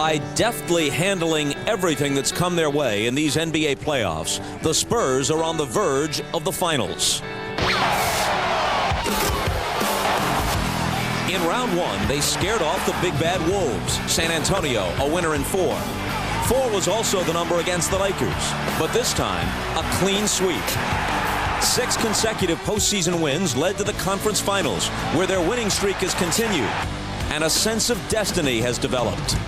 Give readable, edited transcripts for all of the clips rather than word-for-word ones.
By deftly handling everything that's come their way in these NBA playoffs, the Spurs are on the verge of the finals. In round one, they scared off the big bad Wolves. San Antonio, a winner in 4. 4 was also the number against the Lakers, but this time, a clean sweep. 6 consecutive postseason wins led to the conference finals, where their winning streak has continued, and a sense of destiny has developed.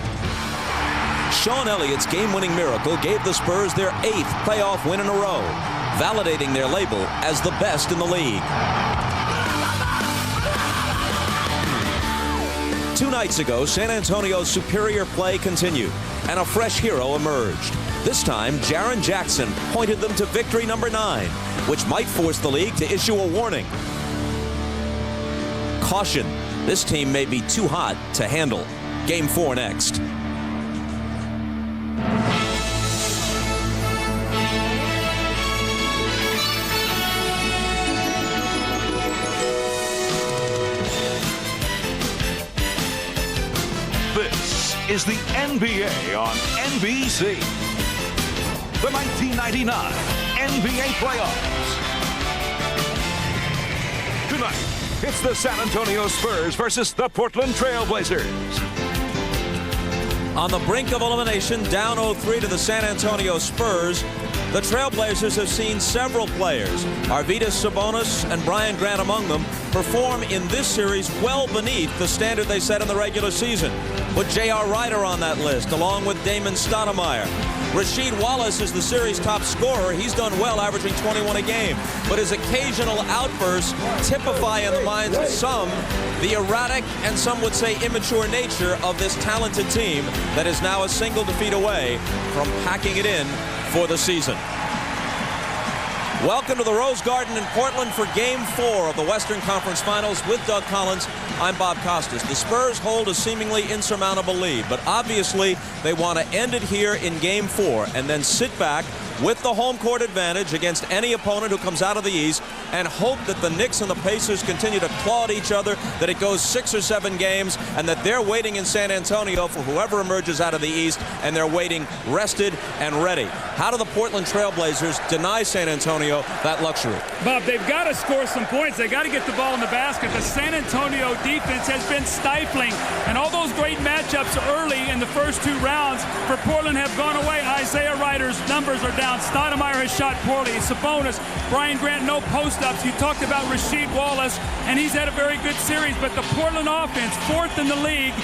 Sean Elliott's game-winning miracle gave the Spurs their 8th playoff win in a row, validating their label as the best in the league. 2 nights ago, San Antonio's superior play continued, and a fresh hero emerged. This time, Jaren Jackson pointed them to victory number 9, which might force the league to issue a warning. Caution, this team may be too hot to handle. Game 4 next. This is the NBA on NBC. The 1999 NBA playoffs. Tonight, it's the San Antonio Spurs versus the Portland Trail Blazers. On the brink of elimination, down 0-3 to the San Antonio Spurs, the Trailblazers have seen several players, Arvydas Sabonis and Brian Grant among them, perform in this series well beneath the standard they set in the regular season. Put J.R. Rider on that list, along with Damon Stoudemire. Rasheed Wallace is the series top scorer. He's done well, averaging 21 a game. But his occasional outbursts typify in the minds of some the erratic and some would say immature nature of this talented team that is now a single defeat away from packing it in for the season. Welcome to the Rose Garden in Portland for Game 4 of the Western Conference Finals with Doug Collins. I'm Bob Costas. The Spurs hold a seemingly insurmountable lead, but obviously they want to end it here in Game 4 and then sit back with the home court advantage against any opponent who comes out of the East and hope that the Knicks and the Pacers continue to claw at each other, that it goes 6 or 7 games, and that they're waiting in San Antonio for whoever emerges out of the East, and they're waiting rested and ready. How do the Portland Trail Blazers deny San Antonio that luxury? Bob, they've got to score some points. They've got to get the ball in the basket. The San Antonio defense has been stifling, and all those great matchups early in the first 2 rounds for Portland have gone away. Isaiah Rider's numbers are down. Stoudemire has shot poorly. Sabonis, Brian Grant, no post-ups. You talked about Rasheed Wallace, and he's had a very good series. But the Portland offense, 4th in the league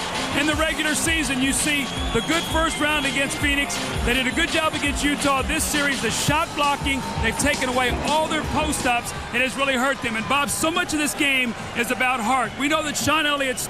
in the regular season. You see the good first round against Phoenix. They did a good job against Utah this series. The shot blocking, they've taken away all their post-ups. It has really hurt them. And, Bob, so much of this game is about heart. We know that Sean Elliott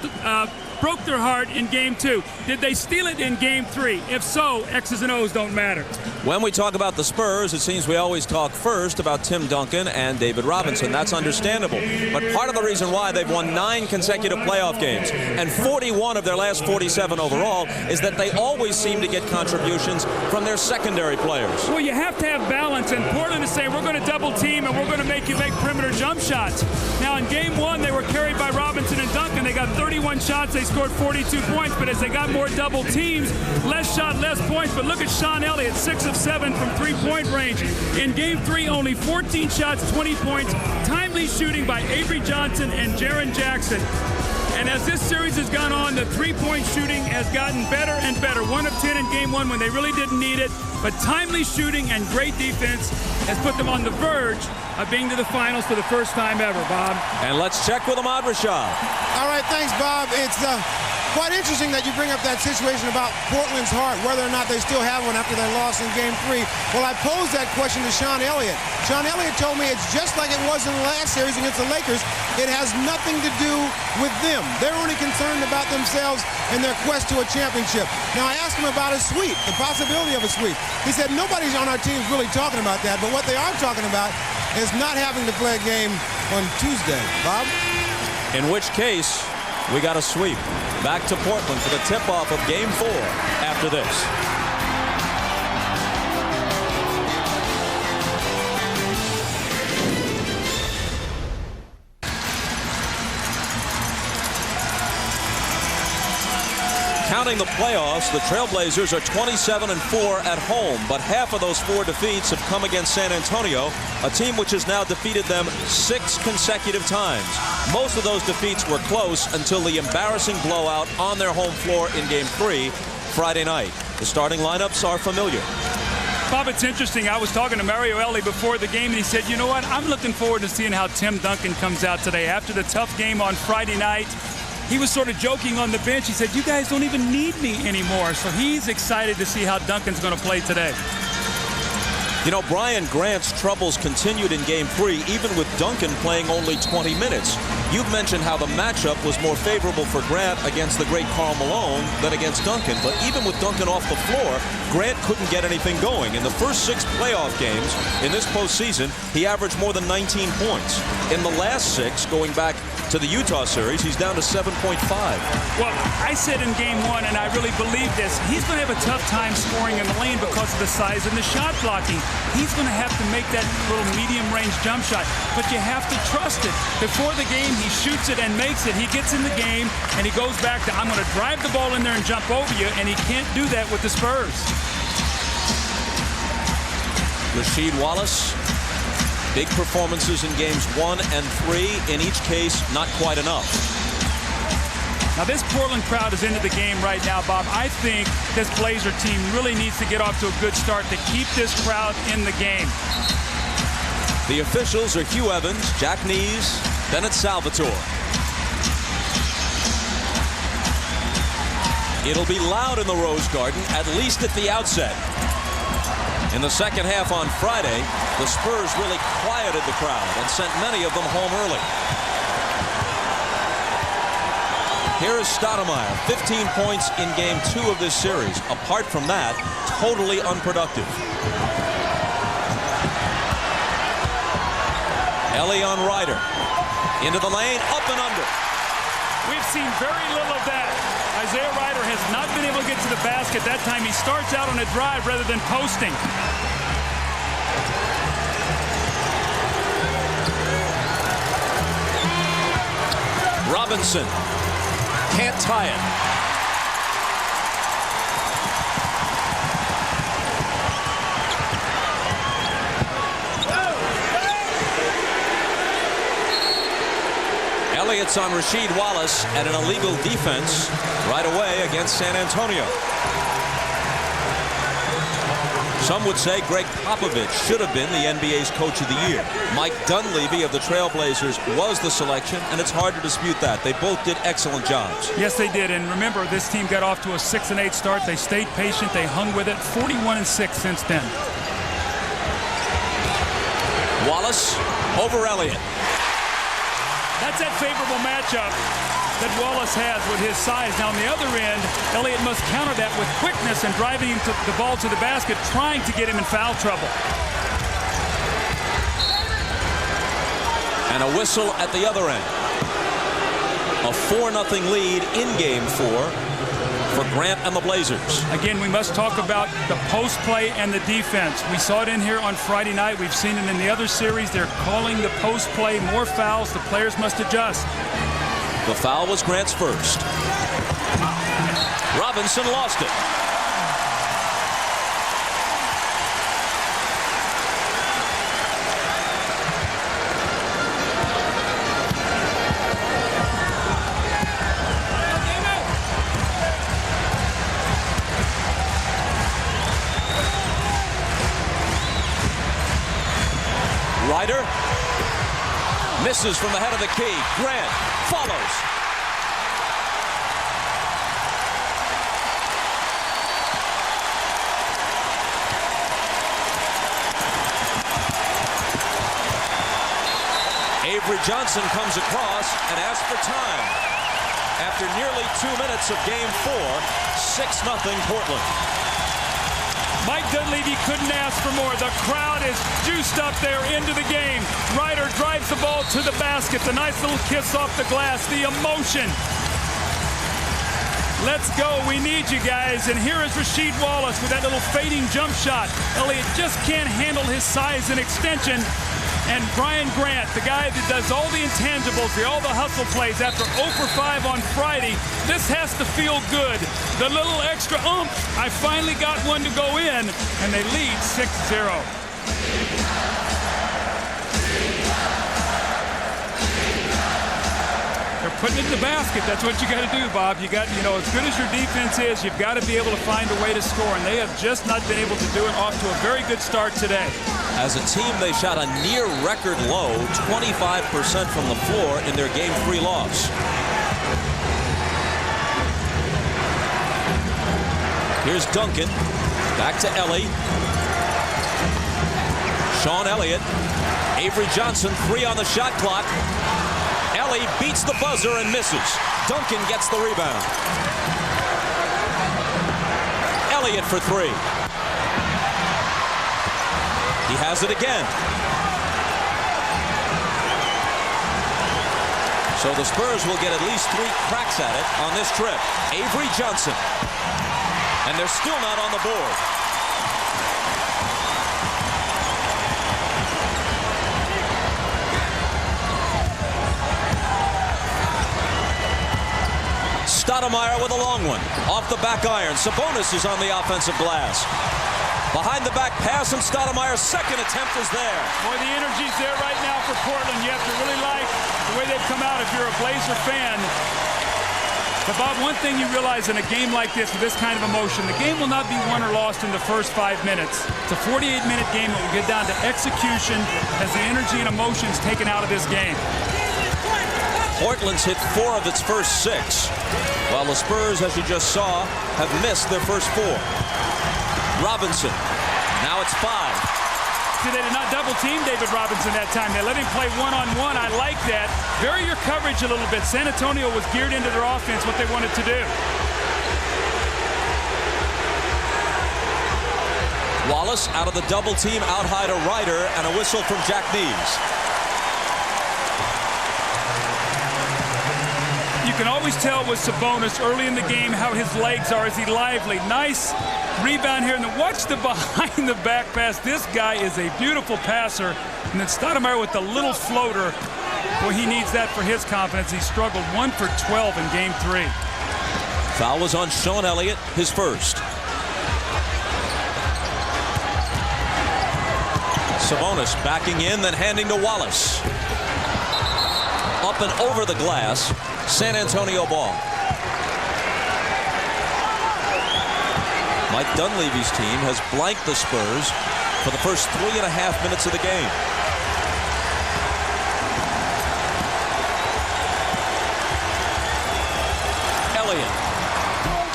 broke their heart in Game 2. Did they steal it in Game 3? If so, X's and O's don't matter. When we talk about the Spurs, it seems we always talk first about Tim Duncan and David Robinson. That's understandable. But part of the reason why they've won 9 consecutive playoff games and 41 of their last 47 overall is that they always seem to get contributions from their secondary players. Well, you have to have balance, and Portland is saying we're going to double team and we're going to make you make perimeter jump shots. Now, in Game 1, they were carried by Robinson and Duncan. They got 31 shots. They scored 42 points, but as they got more double teams, less shot, less points. But look at Sean Elliott, 6 of 7 from three-point range. In Game 3, only 14 shots, 20 points. Timely shooting by Avery Johnson and Jaren Jackson. And as this series has gone on, the three-point shooting has gotten better and better. 1 of 10 in Game 1 when they really didn't need it. But timely shooting and great defense has put them on the verge of being to the finals for the first time ever, Bob. And let's check with Ahmad Rashad. All right, thanks, Bob. It's quite interesting that you bring up that situation about Portland's heart, whether or not they still have one after their loss in Game 3. Well, I posed that question to Sean Elliott. Sean Elliott told me it's just like it was in the last series against the Lakers. It has nothing to do with them. They're only concerned about themselves and their quest to a championship. Now, I asked him about a sweep, the possibility of a sweep. He said nobody's on our team is really talking about that, but what they are talking about is not having to play a game on Tuesday. Bob? In which case, we got a sweep. Back to Portland for the tip-off of Game 4 after this. Counting the playoffs, the Trailblazers are 27-4 at home, but half of those 4 defeats have come against San Antonio, a team which has now defeated them 6 consecutive times. Most of those defeats were close until the embarrassing blowout on their home floor in Game 3 Friday night. The starting lineups are familiar. Bob, it's interesting. I was talking to Mario Elie before the game, and he said, you know what, I'm looking forward to seeing how Tim Duncan comes out today. After the tough game on Friday night, he was sort of joking on the bench. He said, you guys don't even need me anymore. So he's excited to see how Duncan's going to play today. You know, Brian Grant's troubles continued in Game 3, even with Duncan playing only 20 minutes. You've mentioned how the matchup was more favorable for Grant against the great Karl Malone than against Duncan. But even with Duncan off the floor, Grant couldn't get anything going. In the first 6 playoff games in this postseason, he averaged more than 19 points. In the last 6, going back to the Utah series, he's down to 7.5. Well, I said in Game 1, and I really believe this, he's going to have a tough time scoring in the lane because of the size and the shot blocking. He's going to have to make that little medium-range jump shot, but you have to trust it. Before the game, he shoots it and makes it. He gets in the game, and he goes back to, I'm going to drive the ball in there and jump over you, and he can't do that with the Spurs. Rasheed Wallace, big performances in Games 1 and 3. In each case, not quite enough. Now, this Portland crowd is into the game right now, Bob. I think this Blazer team really needs to get off to a good start to keep this crowd in the game. The officials are Hugh Evans, Jack Nees, Bennett Salvatore. It'll be loud in the Rose Garden, at least at the outset. In the second half on Friday, the Spurs really quieted the crowd and sent many of them home early. Here is Stoudemire, 15 points in Game 2 of this series. Apart from that, totally unproductive. Elie on Ryder. Into the lane, up and under. We've seen very little of that. Isaiah Ryder has not been able to get to the basket. That time he starts out on a drive rather than posting. Robinson can't tie it. Elliott's on Rasheed Wallace and an illegal defense right away against San Antonio. Some would say Greg Popovich should have been the NBA's Coach of the Year. Mike Dunleavy of the Trailblazers was the selection, and it's hard to dispute that. They both did excellent jobs. Yes, they did. And remember, this team got off to a 6-8 start. They stayed patient. They hung with it. 41-6 since then. Wallace over Elliott. That's that favorable matchup that Wallace has with his size. Now on the other end, Elliott must counter that with quickness and driving him to the ball to the basket, trying to get him in foul trouble. And a whistle at the other end. A 4-0 lead in Game 4 for Grant and the Blazers. Again, we must talk about the post play and the defense. We saw it in here on Friday night. We've seen it in the other series. They're calling the post play, more fouls. The players must adjust. The foul was Grant's first. Robinson lost it. Ryder misses from the head of the key. Grant follows. Avery Johnson comes across and asks for time. After nearly 2 minutes of Game 4, 6-0 Portland. Mike Dunleavy couldn't ask for more. The crowd is juiced up there into the game. Ryder drives the ball to the basket. The nice little kiss off the glass. The emotion. Let's go. We need you guys. And here is Rasheed Wallace with that little fading jump shot. Elliott just can't handle his size and extension. And Brian Grant, the guy that does all the intangibles, all the hustle plays after 0 for 5 on Friday, this has to feel good. The little extra oomph, I finally got one to go in, and they lead 6-0. They're putting it in the basket. That's what you got to do, Bob. You got, as good as your defense is, you've got to be able to find a way to score, and they have just not been able to do it. Off to a very good start today. As a team, they shot a near record low 25% from the floor in their Game 3 loss. Here's Duncan. Back to Ellie. Sean Elliott. Avery Johnson, 3 on the shot clock. Ellie beats the buzzer and misses. Duncan gets the rebound. Elliott for 3. He has it again. So the Spurs will get at least 3 cracks at it on this trip. Avery Johnson. And they're still not on the board. Stoudemire with a long one. Off the back iron. Sabonis is on the offensive glass. Behind the back pass, and Stoudemire's second attempt is there. Boy, the energy's there right now for Portland. You have to really like the way they've come out if you're a Blazer fan. But, Bob, one thing you realize in a game like this with this kind of emotion, the game will not be won or lost in the first 5 minutes. It's a 48-minute game that will get down to execution as the energy and emotions taken out of this game. Portland's hit 4 of its first 6, while the Spurs, as you just saw, have missed their first 4. Robinson. Now it's 5. See, they did not double team David Robinson that time. They let him play one-on-one. I like that. Vary your coverage a little bit. San Antonio was geared into their offense, what they wanted to do. Wallace out of the double team, out high to Ryder, and a whistle from Jack Nees. You can always tell with Sabonis early in the game how his legs are. Is he lively? Nice rebound here. And then watch the behind the back pass. This guy is a beautiful passer. And then Stoudemire with the little floater. Well, he needs that for his confidence. He struggled 1 for 12 in Game 3. Foul was on Sean Elliott, his first. Sabonis backing in, then handing to Wallace. Up and over the glass. San Antonio ball. Mike Dunleavy's team has blanked the Spurs for the first 3.5 minutes of the game. Elliott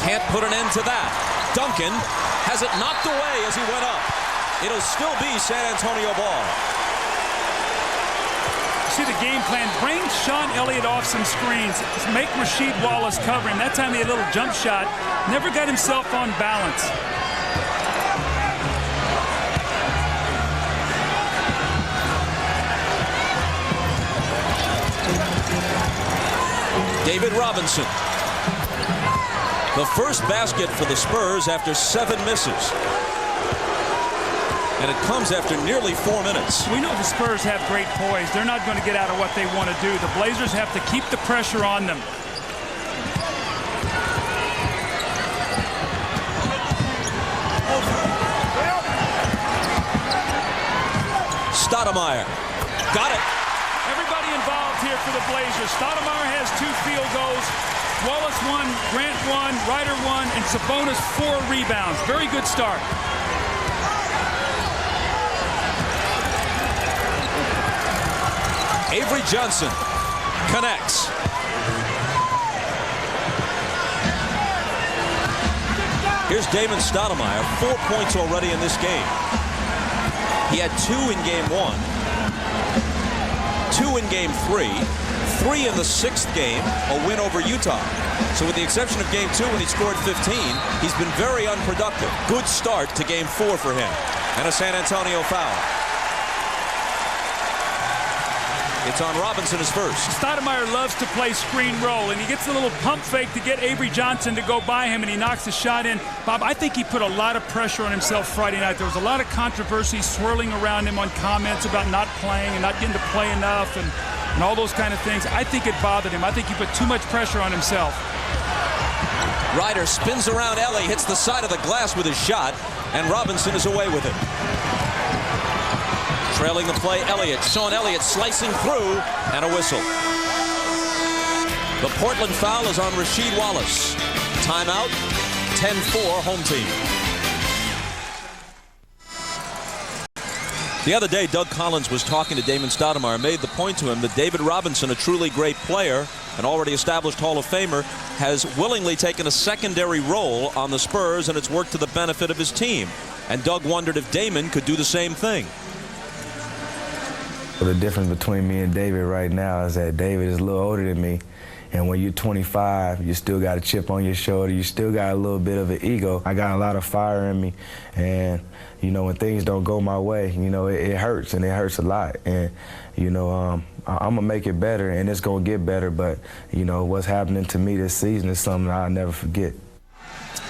can't put an end to that. Duncan has it knocked away as he went up. It'll still be San Antonio ball. See the game plan. Bring Sean Elliott off some screens. Make Rasheed Wallace cover him. That time he had a little jump shot. Never got himself on balance. David Robinson. The first basket for the Spurs after 7 misses. And it comes after nearly 4 minutes. We know the Spurs have great poise. They're not going to get out of what they want to do. The Blazers have to keep the pressure on them. Stoudemire. Got it. Everybody involved here for the Blazers. Stoudemire has 2 field goals. Wallace 1, Grant 1, Ryder 1, and Sabonis 4 rebounds. Very good start. Avery Johnson connects. Here's Damon Stoudemire, 4 points already in this game. He had 2 in Game 1, 2 in Game 3, 3 in the 6th game, a win over Utah. So with the exception of Game 2 when he scored 15, he's been very unproductive. Good start to Game 4 for him. And a San Antonio foul. It's on Robinson as first. Stoudemire loves to play screen roll, and he gets a little pump fake to get Avery Johnson to go by him, and he knocks the shot in. Bob, I think he put a lot of pressure on himself Friday night. There was a lot of controversy swirling around him on comments about not playing and not getting to play enough and all those kind of things. I think it bothered him. I think he put too much pressure on himself. Ryder spins around Ellie, hits the side of the glass with his shot, and Robinson is away with it. Trailing the play, Elliott. Sean Elliott slicing through, and a whistle. The Portland foul is on Rasheed Wallace. Timeout, 10-4 home team. The other day, Doug Collins was talking to Damon Stoudemire and made the point to him that David Robinson, a truly great player, an already established Hall of Famer, has willingly taken a secondary role on the Spurs, and it's worked to the benefit of his team. And Doug wondered if Damon could do the same thing. The difference between me and David right now is that David is a little older than me. And when you're 25, you still got a chip on your shoulder. You still got a little bit of an ego. I got a lot of fire in me. And, you know, when things don't go my way, you know, it hurts, and it hurts a lot. And, you know, I'm going to make it better, and it's going to get better. But, you know, what's happening to me this season is something I'll never forget.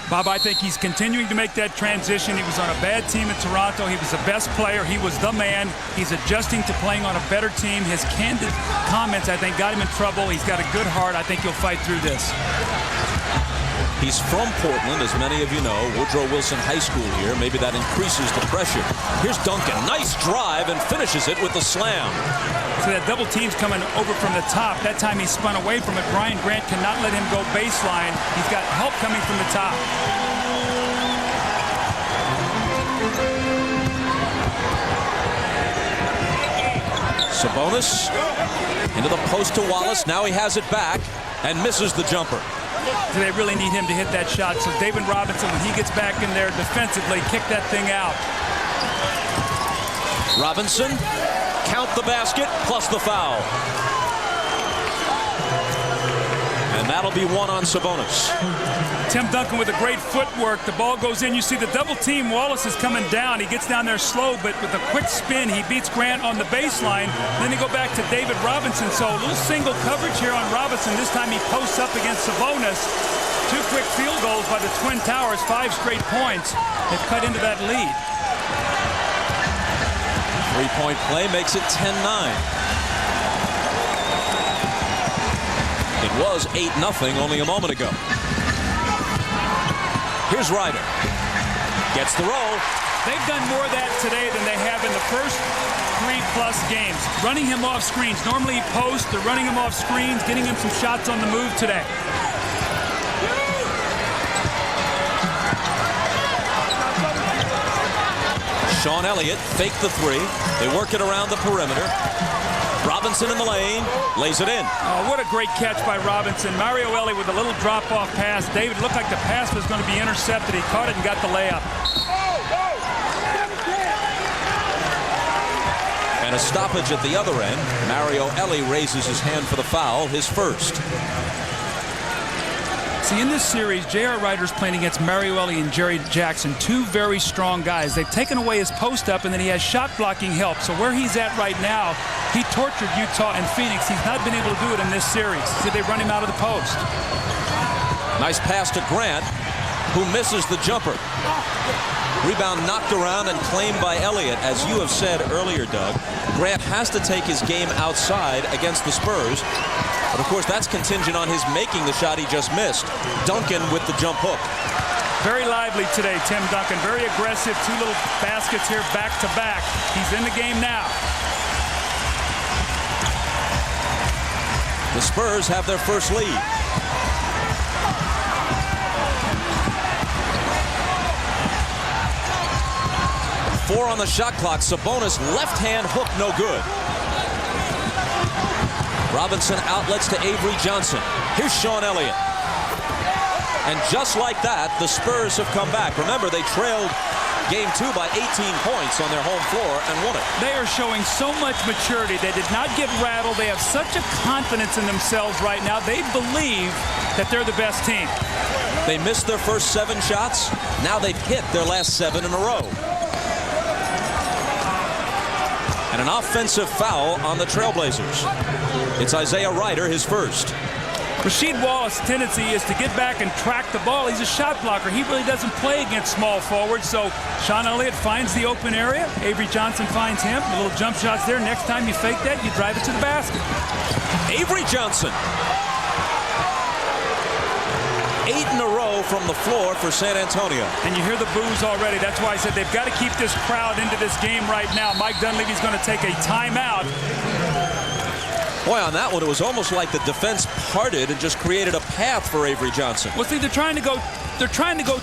Bob, I think he's continuing to make that transition. He was on a bad team in Toronto. He was the best player. He was the man. He's adjusting to playing on a better team. His candid comments, I think, got him in trouble. He's got a good heart. I think he'll fight through this. He's from Portland, as many of you know. Woodrow Wilson High School here. Maybe that increases the pressure. Here's Duncan. Nice drive, and finishes it with the slam. So that double team's coming over from the top. That time he spun away from it. Brian Grant cannot let him go baseline. He's got help coming from the top. Sabonis into the post to Wallace. Now he has it back and misses the jumper. So they really need him to hit that shot. So David Robinson, when he gets back in there defensively, kick that thing out. Robinson, count the basket plus the foul. And that'll be one on Sabonis. Tim Duncan with a great footwork. The ball goes in. You see the double team. Wallace is coming down. He gets down there slow, but with a quick spin, he beats Grant on the baseline. Then they go back to David Robinson. So a little single coverage here on Robinson. This time he posts up against Sabonis. 2 quick field goals by the Twin Towers. 5 straight points. They've cut into that lead. 3-point play makes it 10-9. It was 8-0 only a moment ago. Here's Ryder. Gets the roll. They've done more of that today than they have in the first 3+ games. Running him off screens. Normally he posts. They're running him off screens, getting him some shots on the move today. Sean Elliott faked the 3. They work it around the perimeter. Robinson in the lane, lays it in. Oh, what a great catch by Robinson. Mario Ellie with a little drop-off pass. David looked like the pass was going to be intercepted. He caught it and got the layup. And a stoppage at the other end. Mario Ellie raises his hand for the foul, his first. See, in this series, J.R. Ryder's playing against Mario Ellie and Jerry Jackson, 2 very strong guys. They've taken away his post-up, and then he has shot-blocking help. So where he's at right now, he tortured Utah and Phoenix. He's not been able to do it in this series. See, they run him out of the post. Nice pass to Grant, who misses the jumper. Rebound knocked around and claimed by Elliott. As you have said earlier, Doug, Grant has to take his game outside against the Spurs. But, of course, that's contingent on his making the shot he just missed. Duncan with the jump hook. Very lively today, Tim Duncan. Very aggressive. 2 little baskets here back-to-back. He's in the game now. The Spurs have their first lead. Four on the shot clock. Sabonis left-hand hook, no good. Robinson outlets to Avery Johnson. Here's Sean Elliott. And just like that, the Spurs have come back. Remember, they trailed Game 2 by 18 points on their home floor and won it. They are showing so much maturity. They did not get rattled. They have such a confidence in themselves right now. They believe that they're the best team. They missed their first 7 shots. Now they've hit their last 7 in a row. And And an offensive foul on the Trailblazers. It's Isaiah Ryder, his first. Rasheed Wallace's tendency is to get back and track the ball. He's a shot blocker. He really doesn't play against small forwards. So Sean Elliott finds the open area. Avery Johnson finds him. The little jump shots there. Next time you fake that, you drive it to the basket. Avery Johnson. 8 in a row from the floor for San Antonio. And you hear the boos already. That's why I said they've got to keep this crowd into this game right now. Mike Dunleavy's going to take a timeout. Boy, on that one, it was almost like the defense parted and just created a path for Avery Johnson. Well, see, they're trying to go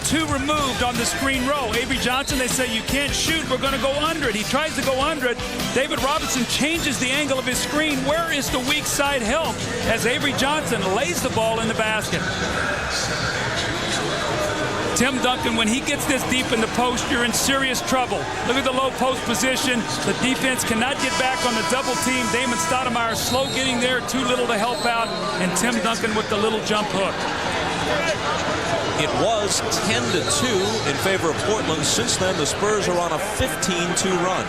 too removed on the screen row. Avery Johnson, they say, you can't shoot. We're going to go under it. He tries to go under it. David Robinson changes the angle of his screen. Where is the weak side help as Avery Johnson lays the ball in the basket? Tim Duncan, when he gets this deep in the post, you're in serious trouble. Look at the low post position. The defense cannot get back on the double team. Damon Stoudemire slow getting there, too little to help out, and Tim Duncan with the little jump hook. It was 10-2 in favor of Portland. Since then, the Spurs are on a 15-2 run.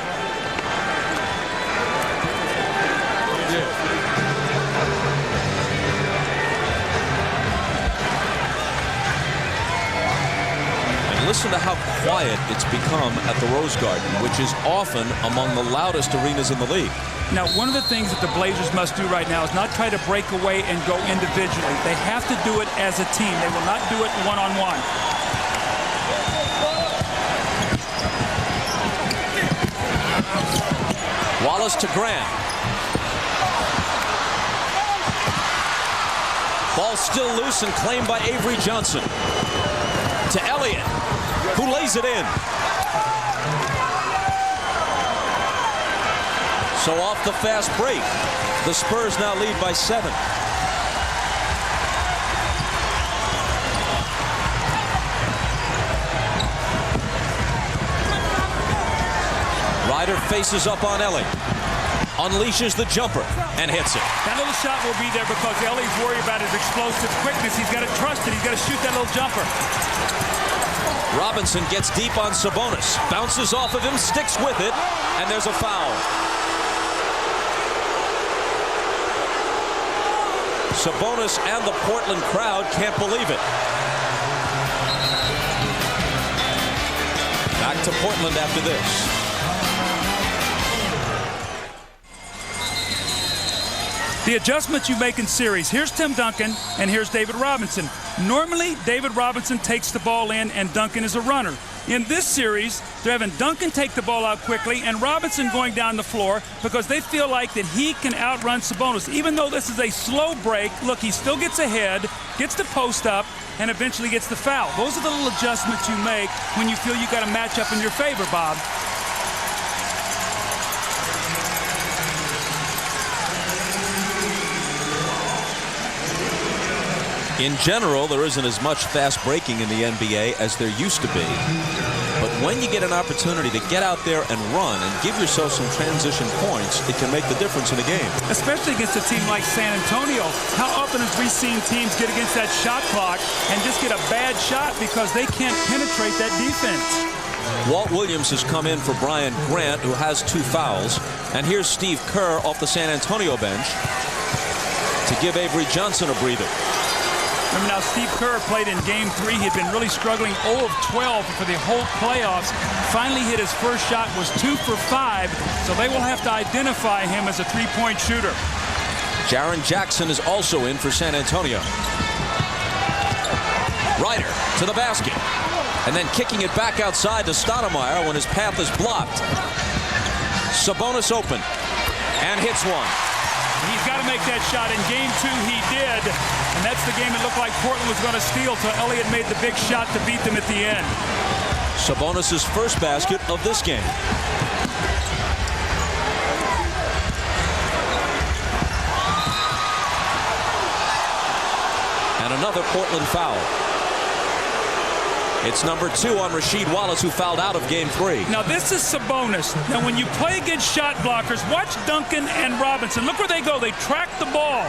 Listen to how quiet it's become at the Rose Garden, which is often among the loudest arenas in the league. Now, one of the things that the Blazers must do right now is not try to break away and go individually. They have to do it as a team. They will not do it one-on-one. Wallace to Grant. Ball still loose and claimed by Avery Johnson. To Elliott, who lays it in. So off the fast break, the Spurs now lead by 7. Ryder faces up on Elliott. Unleashes the jumper and hits it. That little shot will be there because Elliott's worried about his explosive quickness. He's got to trust it. He's got to shoot that little jumper. Robinson gets deep on Sabonis. Bounces off of him, sticks with it, and there's a foul. Sabonis and the Portland crowd can't believe it. Back to Portland after this. The adjustments you make in series. Here's Tim Duncan, and here's David Robinson. Normally, David Robinson takes the ball in, and Duncan is a runner. In this series, they're having Duncan take the ball out quickly and Robinson going down the floor because they feel like that he can outrun Sabonis. Even though this is a slow break, look, he still gets ahead, gets the post up, and eventually gets the foul. Those are the little adjustments you make when you feel you got a matchup in your favor, Bob. In general, there isn't as much fast breaking in the NBA as there used to be. But when you get an opportunity to get out there and run and give yourself some transition points, it can make the difference in a game. Especially against a team like San Antonio. How often have we seen teams get against that shot clock and just get a bad shot because they can't penetrate that defense? Walt Williams has come in for Brian Grant, who has 2 fouls. And here's Steve Kerr off the San Antonio bench to give Avery Johnson a breather. Remember now, Steve Kerr played in Game 3. He had been really struggling 0 of 12 for the whole playoffs. Finally hit his first shot, was 2 for 5, so they will have to identify him as a three-point shooter. Jaren Jackson is also in for San Antonio. Ryder to the basket, and then kicking it back outside to Stoudemire when his path is blocked. Sabonis open, and hits one. He's got to make that shot. In Game 2, he did. And that's the game it looked like Portland was going to steal till Elliott made the big shot to beat them at the end. Sabonis' first basket of this game. And another Portland foul. It's number 2 on Rasheed Wallace, who fouled out of Game 3. Now, this is Sabonis. Now, when you play against shot blockers, watch Duncan and Robinson. Look where they go. They track the ball.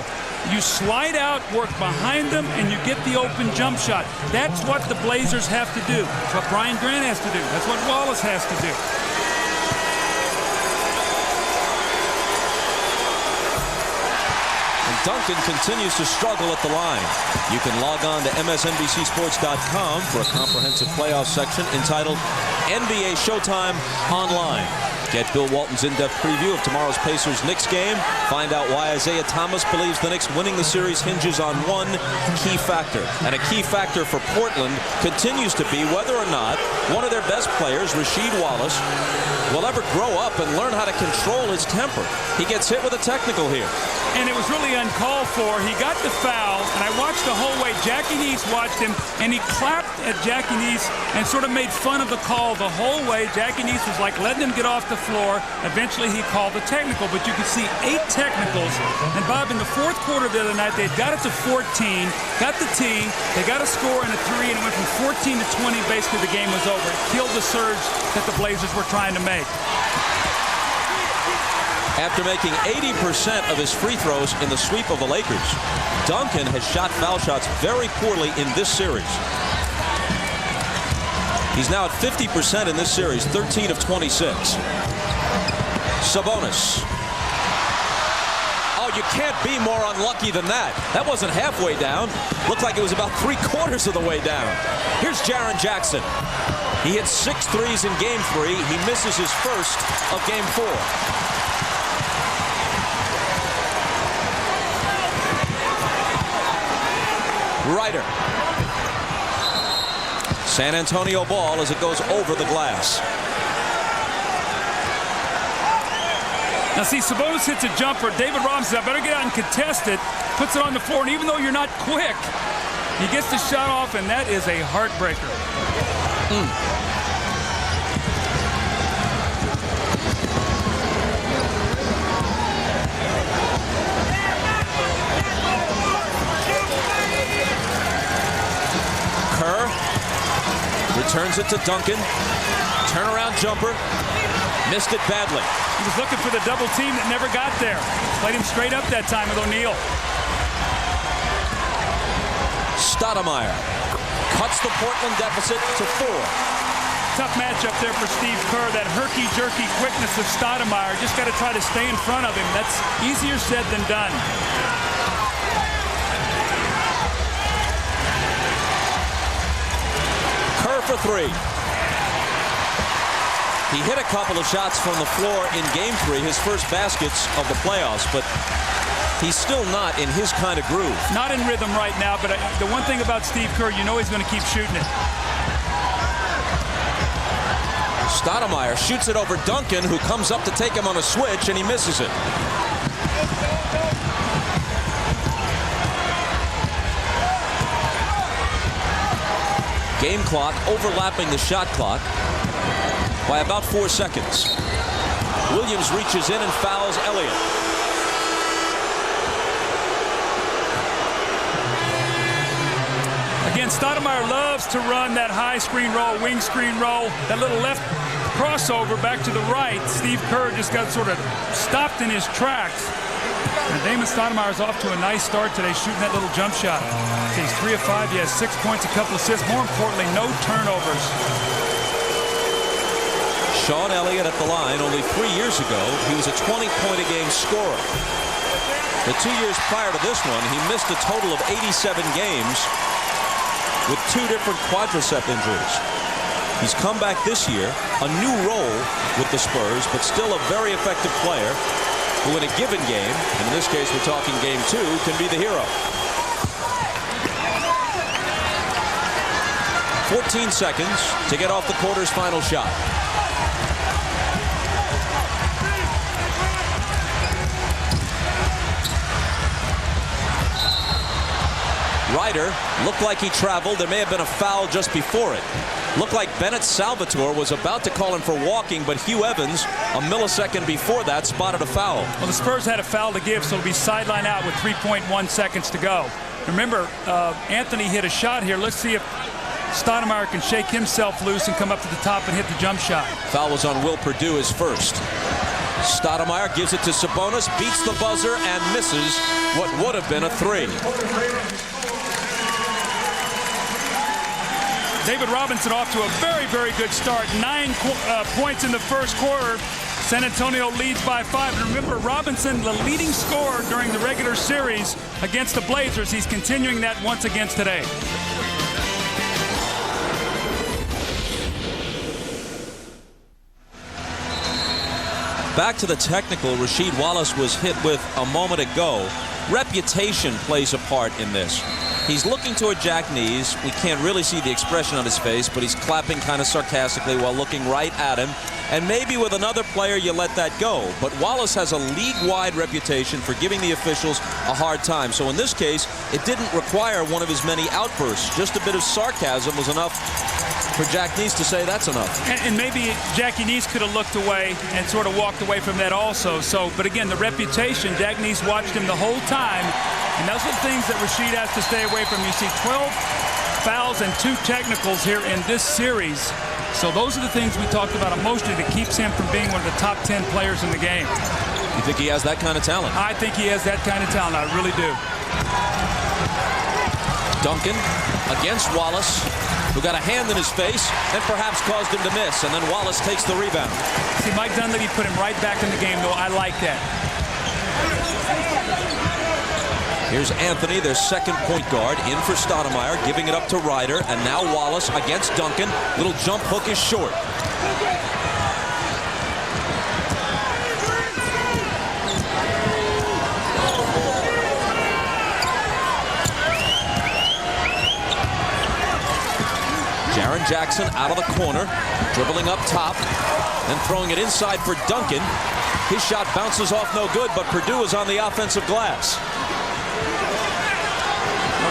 You slide out, work behind them, and you get the open jump shot. That's what the Blazers have to do. That's what Brian Grant has to do. That's what Wallace has to do. Duncan continues to struggle at the line. You can log on to MSNBCSports.com for a comprehensive playoff section entitled NBA Showtime Online. Get Bill Walton's in-depth preview of tomorrow's Pacers-Knicks game. Find out why Isaiah Thomas believes the Knicks winning the series hinges on one key factor. And a key factor for Portland continues to be whether or not one of their best players, Rasheed Wallace, will ever grow up and learn how to control his temper. He gets hit with a technical here. And it was really uncalled for. He got the foul, and I watched the whole way. Jackie Neese watched him, and he clapped at Jackie Neese and sort of made fun of the call the whole way. Jackie Neese was like letting him get off the floor. Eventually, he called the technical, but you could see 8 technicals. And, Bob, in the fourth quarter the other night, they got it to 14, got the tee, they got a score and a 3, and it went from 14 to 20. Basically, the game was over. It killed the surge that the Blazers were trying to make. After making 80% of his free throws in the sweep of the Lakers, Duncan has shot foul shots very poorly in this series. He's now at 50% in this series, 13 of 26. Sabonis. Oh, you can't be more unlucky than that. That wasn't halfway down. Looked like it was about 3/4 of the way down. Here's Jaren Jackson. He hit 6 threes in Game 3. He misses his first of Game 4. Ryder. San Antonio ball as it goes over the glass. Now see, Sabonis hits a jumper. David Robinson said, I better get out and contest it. Puts it on the floor, and even though you're not quick, he gets the shot off, and that is a heartbreaker. Returns it to Duncan. Turnaround jumper. Missed it badly. He was looking for the double team that never got there. Played him straight up that time with O'Neal. Stoudemire cuts the Portland deficit to 4. Tough matchup there for Steve Kerr. That herky-jerky quickness of Stoudemire. Just got to try to stay in front of him. That's easier said than done. For 3. He hit a couple of shots from the floor in Game 3, his first baskets of the playoffs, but he's still not in his kind of groove. Not in rhythm right now, but the one thing about Steve Kerr, you know he's going to keep shooting it. Stoudemire shoots it over Duncan, who comes up to take him on a switch, and he misses it. Game clock overlapping the shot clock by about 4 seconds. Williams reaches in and fouls Elliott. Again, Stoudemire loves to run that high screen roll, wing screen roll, that little left crossover back to the right. Steve Kerr just got sort of stopped in his tracks. And Damon Stoudemire's off to a nice start today, shooting that little jump shot. He's 3 of 5. He has 6 points, a couple assists. More importantly, no turnovers. Sean Elliott at the line. Only 3 years ago, he was a 20-point-a-game scorer. The 2 years prior to this one, he missed a total of 87 games with 2 different quadricep injuries. He's come back this year, a new role with the Spurs, but still a very effective player who in a given game, and in this case we're talking Game 2, can be the hero. 14 seconds to get off the quarter's final shot. Ryder looked like he traveled. There may have been a foul just before it. Looked like Bennett Salvatore was about to call him for walking, but Hugh Evans, a millisecond before that, spotted a foul. Well, the Spurs had a foul to give, so it'll be sideline out with 3.1 seconds to go. Remember, Anthony hit a shot here. Let's see if Stoudemire can shake himself loose and come up to the top and hit the jump shot. Foul was on Will Perdue, his first. Stoudemire gives it to Sabonis, beats the buzzer, and misses what would have been a 3. David Robinson off to a very, very good start. 9 points in the first quarter. San Antonio leads by 5. And remember, Robinson, the leading scorer during the regular series against the Blazers. He's continuing that once again today. Back to the technical Rasheed Wallace was hit with a moment ago. Reputation plays a part in this. He's looking toward Jack Nees. We can't really see the expression on his face, but he's clapping kind of sarcastically while looking right at him. And maybe with another player, you let that go. But Wallace has a league-wide reputation for giving the officials a hard time. So in this case, it didn't require one of his many outbursts. Just a bit of sarcasm was enough for Jack Nees to say that's enough. And maybe Jackie Nees could have looked away and sort of walked away from that also. But again, the reputation, Jack Nees watched him the whole time. And those are the things that Rasheed has to stay away from. You see 12 fouls and 2 technicals here in this series. So those are the things we talked about emotionally that keeps him from being one of the top 10 players in the game. You think he has that kind of talent? I think he has that kind of talent. I really do. Duncan against Wallace, who got a hand in his face and perhaps caused him to miss. And then Wallace takes the rebound. See, Mike Dunleavy put him right back in the game, though. I like that. Here's Anthony, their second point guard, in for Stoudemire, giving it up to Ryder, and now Wallace against Duncan. Little jump hook is short. Jaren Jackson out of the corner, dribbling up top, then throwing it inside for Duncan. His shot bounces off no good, but Purdue is on the offensive glass.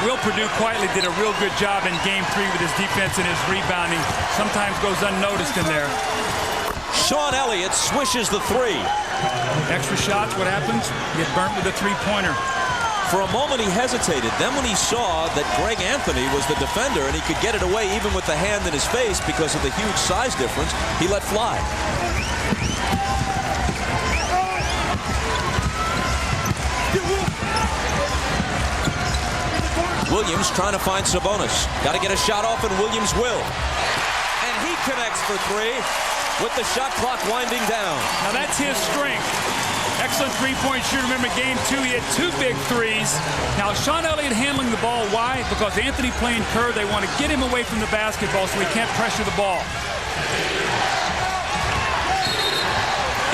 Will Purdue quietly did a real good job in Game 3 with his defense and his rebounding. Sometimes goes unnoticed in there. Sean Elliott swishes the 3. Extra shots, what happens? Get burnt with a 3-pointer. For a moment he hesitated. Then when he saw that Greg Anthony was the defender and he could get it away even with the hand in his face because of the huge size difference, he let fly. Williams trying to find Sabonis. Got to get a shot off, and Williams will. And he connects for 3 with the shot clock winding down. Now that's his strength. Excellent three-point shooter. Remember Game 2, he had 2 big threes. Now Sean Elliott handling the ball. Why? Because Anthony playing Kerr. They want to get him away from the basketball so he can't pressure the ball.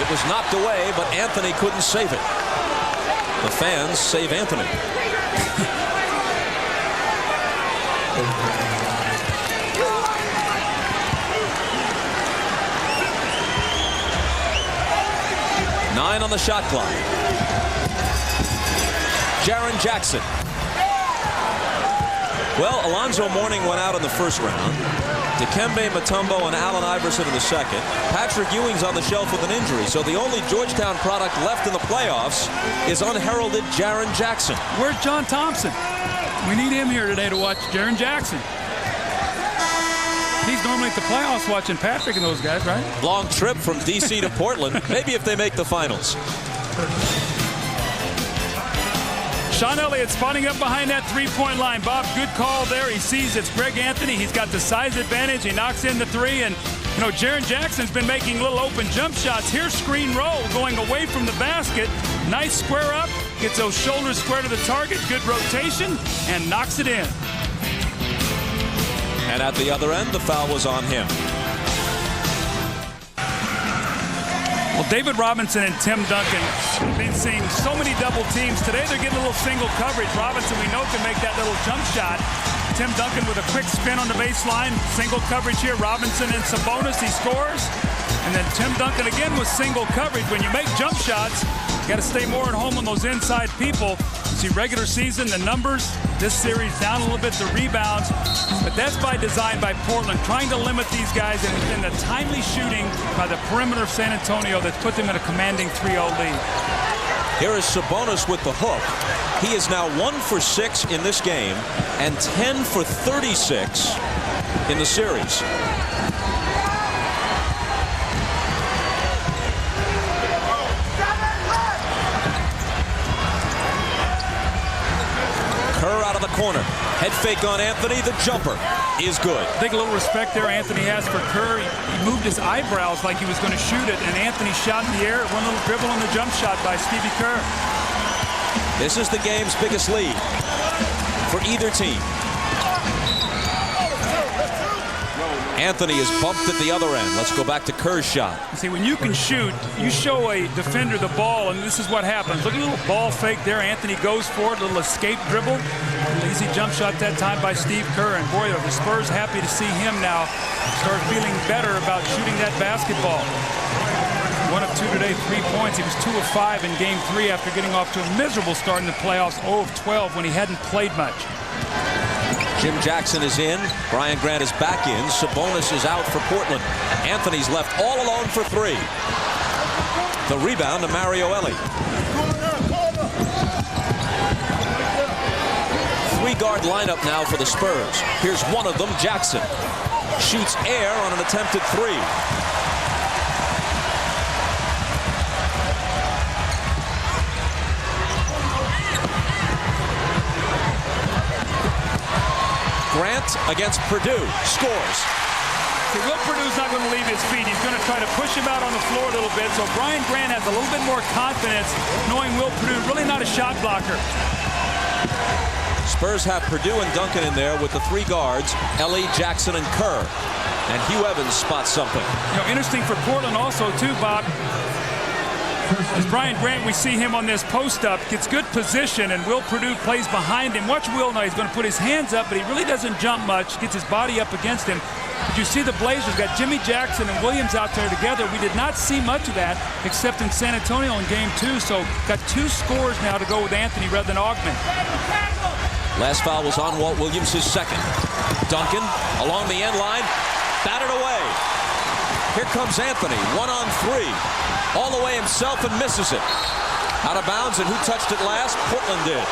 It was knocked away, but Anthony couldn't save it. The fans save Anthony. 9 on the shot clock. Jaren Jackson. Well, Alonzo Mourning went out in the first round. Dikembe Mutombo and Allen Iverson in the second. Patrick Ewing's on the shelf with an injury, so the only Georgetown product left in the playoffs is unheralded Jaren Jackson. Where's John Thompson? We need him here today to watch Jaren Jackson. He's normally at the playoffs watching Patrick and those guys, right? Long trip from D.C. to Portland. Maybe if they make the finals. Sean Elliott spotting up behind that three-point line. Bob, good call there. He sees it's Greg Anthony. He's got the size advantage. He knocks in the 3. And, you know, Jaren Jackson's been making little open jump shots. Here's screen roll going away from the basket. Nice square up. Gets those shoulders square to the target. Good rotation. And knocks it in. And at the other end, the foul was on him. Well, David Robinson and Tim Duncan have been seeing so many double teams. Today they're getting a little single coverage. Robinson, we know, can make that little jump shot. Tim Duncan with a quick spin on the baseline. Single coverage here. Robinson and Sabonis, he scores. And then Tim Duncan again with single coverage. When you make jump shots, you got to stay more at home on those inside people. You see regular season, the numbers, this series down a little bit, the rebounds. But that's by design by Portland, trying to limit these guys and the timely shooting by the perimeter of San Antonio that's put them in a commanding 3-0 lead. Here is Sabonis with the hook. He is now 1 for 6 in this game and 10 for 36 in the series. Kerr out of the corner. Head fake on Anthony. The jumper is good. I think a little respect there Anthony has for Kerr. He moved his eyebrows like he was going to shoot it, and Anthony shot in the air. One little dribble on the jump shot by Stevie Kerr. This is the game's biggest lead for either team. Anthony is bumped at the other end. Let's go back to Kerr's shot. See, when you can shoot, you show a defender the ball, and this is what happens. Look at a little ball fake there. Anthony goes for it, a little escape dribble. An easy jump shot that time by Steve Kerr. And boy, are the Spurs happy to see him now start feeling better about shooting that basketball. 1 of 2 today, 3 points. He was 2 of 5 in Game 3 after getting off to a miserable start in the playoffs, 0 of 12 when he hadn't played much. Jim Jackson is in. Brian Grant is back in. Sabonis is out for Portland. Anthony's left all alone for 3. The rebound to Mario Elie. 3-guard lineup now for the Spurs. Here's one of them, Jackson. Shoots air on an attempted 3. Grant against Purdue. Scores. See, Will Purdue's not going to leave his feet. He's going to try to push him out on the floor a little bit. So Brian Grant has a little bit more confidence knowing Will Purdue really not a shot blocker. Spurs have Purdue and Duncan in there with the 3 guards, Elie, Jackson, and Kerr. And Hugh Evans spots something. You know, interesting for Portland also, too, Bob. As Brian Grant, we see him on this post-up, gets good position, and Will Purdue plays behind him. Watch Will now. He's going to put his hands up, but he really doesn't jump much, gets his body up against him. But you see the Blazers got Jimmy Jackson and Williams out there together. We did not see much of that except in San Antonio in Game 2, so got 2 scores now to go with Anthony rather than Augment. Last foul was on Walt Williams, his second. Duncan along the end line, batted away. Here comes Anthony, 1-on-3. All the way himself and misses it. Out of bounds, and who touched it last? Portland did.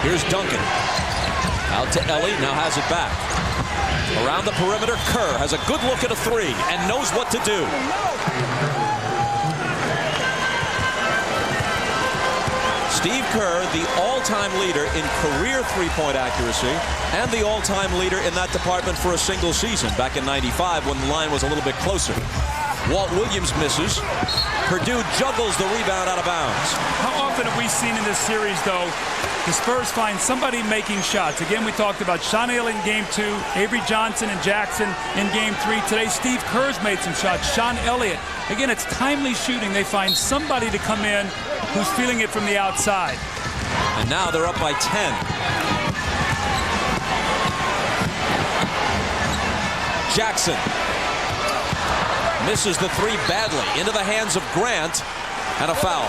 Here's Duncan. Out to Elie, now has it back. Around the perimeter, Kerr has a good look at a 3 and knows what to do. Steve Kerr, the all-time leader in career three-point accuracy and the all-time leader in that department for a single season back in '95 when the line was a little bit closer. Walt Williams misses. Purdue juggles the rebound out of bounds. How often have we seen in this series, though, the Spurs find somebody making shots? Again, we talked about Sean Elliott in Game 2, Avery Johnson and Jackson in Game 3. Today, Steve Kerr's made some shots. Sean Elliott. Again, it's timely shooting. They find somebody to come in who's feeling it from the outside. And now they're up by 10. Jackson misses the 3 badly into the hands of Grant, and a foul.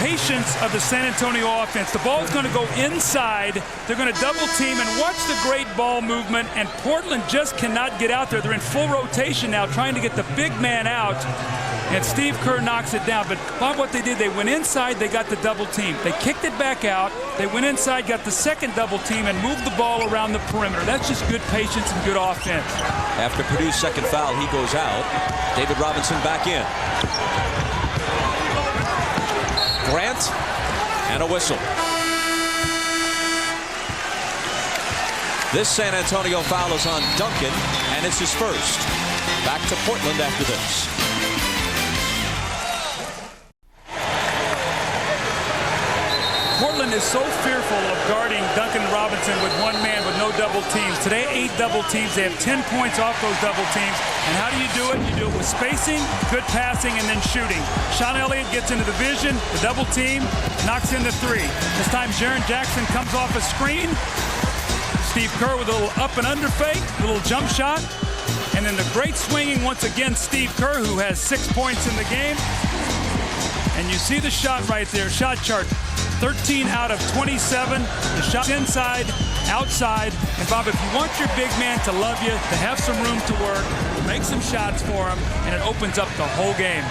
Patience of the San Antonio offense. The ball's going to go inside. They're going to double team, and watch the great ball movement, and Portland just cannot get out there. They're in full rotation now trying to get the big man out, and Steve Kerr knocks it down. But Bob, what they did, they went inside, they got the double team. They kicked it back out. They went inside, got the second double team, and moved the ball around the perimeter. That's just good patience and good offense. After Purdue's second foul, he goes out. David Robinson back in. Grant, and a whistle. This San Antonio foul is on Duncan, and it's his first. Back to Portland after this. Portland is so fearful of guarding Duncan Robinson with one man with no double teams. Today, 8 double teams. They have 10 points off those double teams. And how do you do it? You do it with spacing, good passing, and then shooting. Sean Elliott gets into the vision, the double team, knocks in the 3. This time, Jaren Jackson comes off a screen. Steve Kerr with a little up and under fake, a little jump shot. And then the great swinging once again, Steve Kerr, who has 6 points in the game. And you see the shot right there, shot chart. 13 out of 27. The shot inside, outside. And Bob, if you want your big man to love you, to have some room to work, make some shots for him, and it opens up the whole game.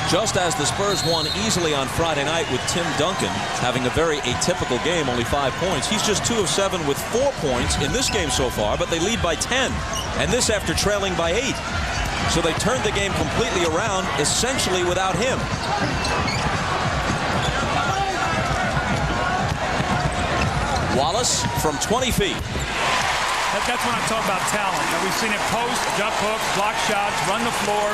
Just as the Spurs won easily on Friday night with Tim Duncan having a very atypical game, only 5 points. He's just 2 of 7 with 4 points in this game so far, but they lead by 10. And this after trailing by 8. So they turned the game completely around, essentially without him. Wallace from 20 feet. That's when I'm talking about talent. Now, we've seen him post, jump hooks, block shots, run the floor.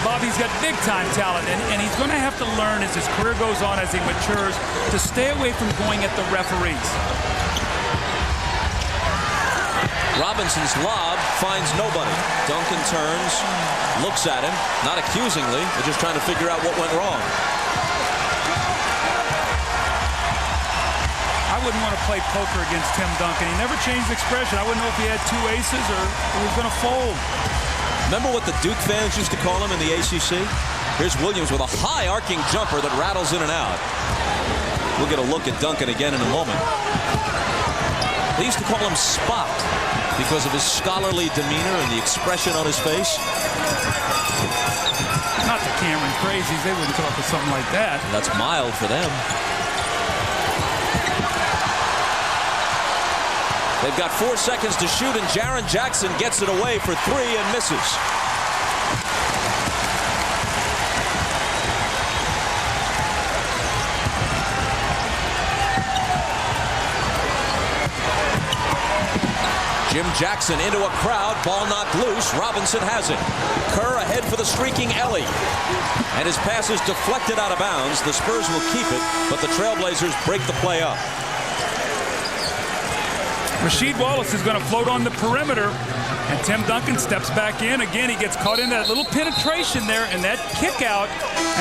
Bobby's got big-time talent, and he's going to have to learn as his career goes on, as he matures, to stay away from going at the referees. Robinson's lob finds nobody. Duncan turns, looks at him, not accusingly, but just trying to figure out what went wrong. I wouldn't want to play poker against Tim Duncan. He never changed expression. I wouldn't know if he had 2 aces or he was going to fold. Remember what the Duke fans used to call him in the ACC? Here's Williams with a high arcing jumper that rattles in and out. We'll get a look at Duncan again in a moment. They used to call him Spot because of his scholarly demeanor and the expression on his face. Not the Cameron crazies. They wouldn't talk with something like that. That's mild for them. They've got 4 seconds to shoot, and Jaren Jackson gets it away for 3 and misses. Jim Jackson into a crowd, ball knocked loose. Robinson has it. Kerr ahead for the streaking Ellie. And his pass is deflected out of bounds. The Spurs will keep it, but the Trailblazers break the play up. Rasheed Wallace is going to float on the perimeter, and Tim Duncan steps back in. Again, he gets caught in that little penetration there and that kick out.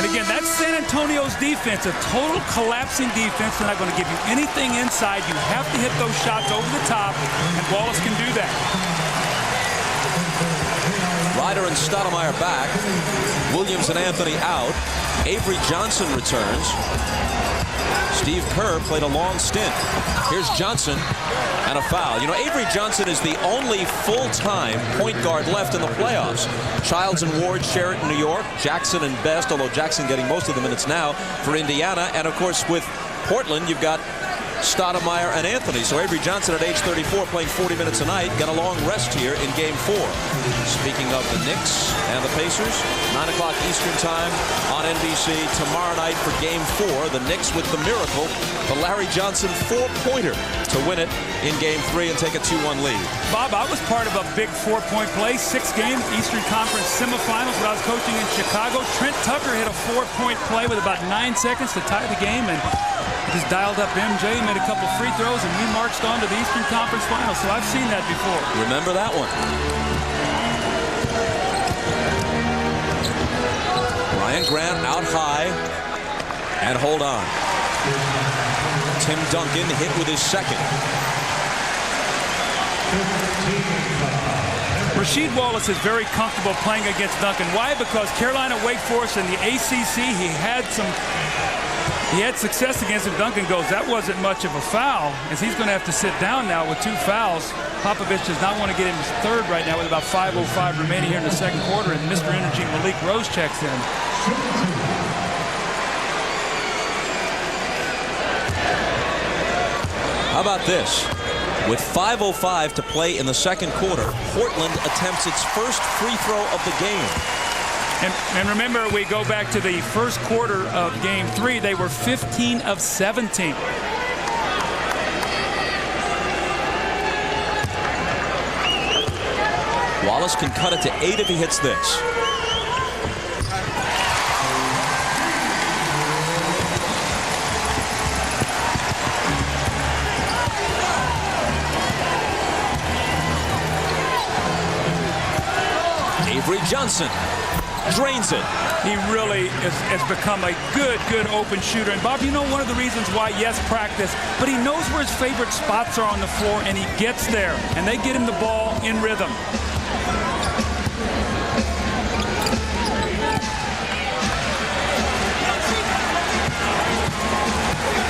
And again, that's San Antonio's defense, a total collapsing defense. They're not going to give you anything inside. You have to hit those shots over the top, and Wallace can do that. Ryder and Stoudemire back. Williams and Anthony out. Avery Johnson returns. Steve Kerr played a long stint. Here's Johnson and a foul. You know, Avery Johnson is the only full-time point guard left in the playoffs. Childs and Ward share it in New York. Jackson and Best, although Jackson getting most of the minutes now for Indiana. And, of course, with Portland, you've got Stoudemire and Anthony. So Avery Johnson at age 34 playing 40 minutes a night. Got a long rest here in Game 4. Speaking of the Knicks and the Pacers, 9 o'clock Eastern time on NBC tomorrow night for Game 4. The Knicks with the miracle, the Larry Johnson 4-pointer to win it in Game 3 and take a 2-1 lead. Bob, I was part of a big 4-point play, 6-game Eastern Conference semifinals when I was coaching in Chicago. Trent Tucker hit a 4-point play with about 9 seconds to tie the game, and just dialed up MJ, made a couple free throws, and we marched on to the Eastern Conference Finals. So I've seen that before. Remember that one. Ryan Grant out high and hold on. Tim Duncan hit with his second. Rasheed Wallace is very comfortable playing against Duncan. Why? Because Carolina, Wake Forest, and the ACC, he had success against him. Duncan goes, that wasn't much of a foul, as he's going to have to sit down now with 2 fouls. Popovich does not want to get him his third right now with about 5:05 remaining here in the second quarter, and Mr. Energy Malik Rose checks in. How about this? With 5:05 to play in the second quarter, Portland attempts its first free throw of the game. And remember, we go back to the first quarter of Game 3. They were 15 of 17. Wallace can cut it to 8 if he hits this. Avery Johnson drains it. He really has become a good open shooter. And Bob, you know one of the reasons why, yes, practice, but he knows where his favorite spots are on the floor, and he gets there. And they get him the ball in rhythm.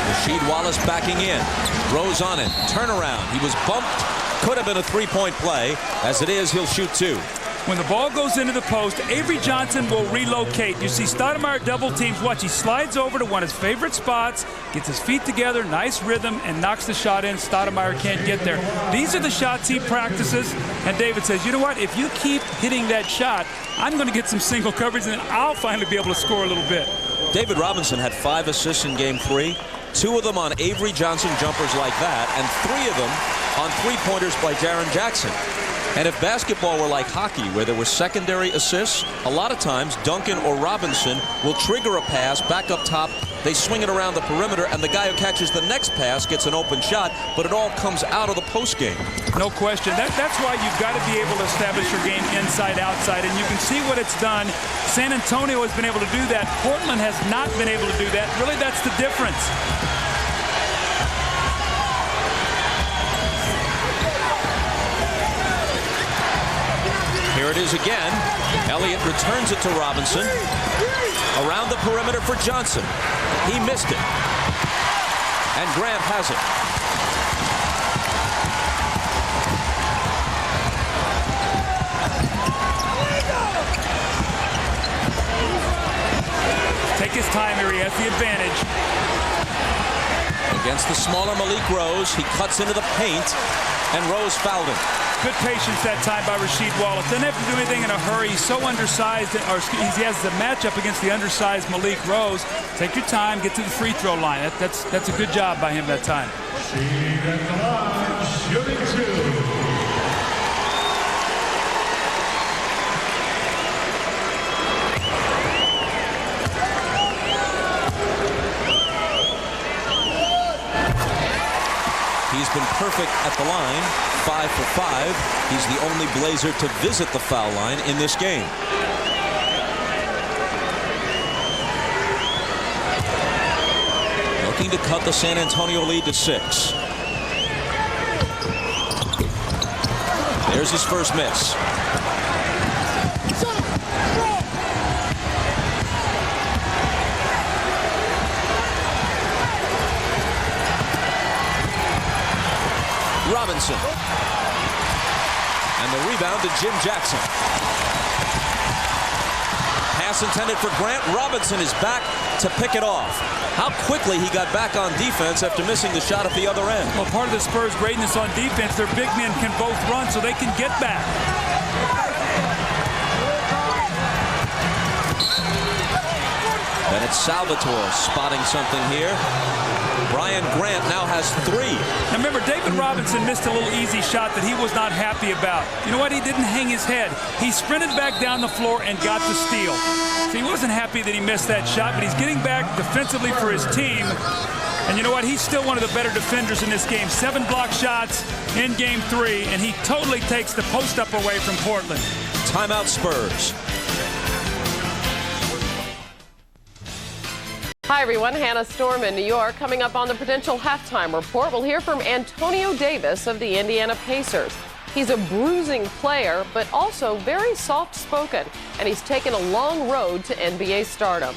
Rasheed Wallace backing in. Rose on it. Turnaround. He was bumped. Could have been a 3-point play. As it is, he'll shoot 2. When the ball goes into the post, Avery Johnson will relocate. You see Stoudemire double teams. Watch, he slides over to one of his favorite spots, gets his feet together, nice rhythm, and knocks the shot in. Stoudemire can't get there. These are the shots he practices, and David says, you know what, if you keep hitting that shot, I'm going to get some single coverage, and then I'll finally be able to score a little bit. David Robinson had 5 assists in Game 3, 2 of them on Avery Johnson jumpers like that, and 3 of them on three-pointers by Jaren Jackson. And if basketball were like hockey, where there were secondary assists, a lot of times Duncan or Robinson will trigger a pass back up top. They swing it around the perimeter, and the guy who catches the next pass gets an open shot, but it all comes out of the post game. No question. That's why you've got to be able to establish your game inside, outside, and you can see what it's done. San Antonio has been able to do that. Portland has not been able to do that. Really, that's the difference. Here it is again. Elliott returns it to Robinson. Around the perimeter for Johnson. He missed it. And Grant has it. Take his time here. He has the advantage. Against the smaller Malik Rose, he cuts into the paint, and Rose fouled him. Good patience that time by Rasheed Wallace. Doesn't have to do anything in a hurry. He's so undersized, or he has the matchup against the undersized Malik Rose. Take your time, get to the free throw line. That's a good job by him that time. He's been perfect at the line, 5 for 5. He's the only Blazer to visit the foul line in this game. Looking to cut the San Antonio lead to 6. There's his first miss. Robinson. And the rebound to Jim Jackson. Pass intended for Grant. Robinson is back to pick it off. How quickly he got back on defense after missing the shot at the other end. Well, part of the Spurs' greatness on defense, their big men can both run so they can get back. Then it's Salvatore spotting something here. Brian Grant now has 3. Now remember, David Robinson missed a little easy shot that he was not happy about. You know what? He didn't hang his head. He sprinted back down the floor and got the steal. So he wasn't happy that he missed that shot, but he's getting back defensively for his team. And you know what? He's still one of the better defenders in this game. 7 block shots in Game 3, and he totally takes the post-up away from Portland. Timeout Spurs. Hi, everyone. Hannah Storm in New York. Coming up on the potential halftime report, we'll hear from Antonio Davis of the Indiana Pacers. He's a bruising player, but also very soft-spoken, and he's taken a long road to NBA stardom.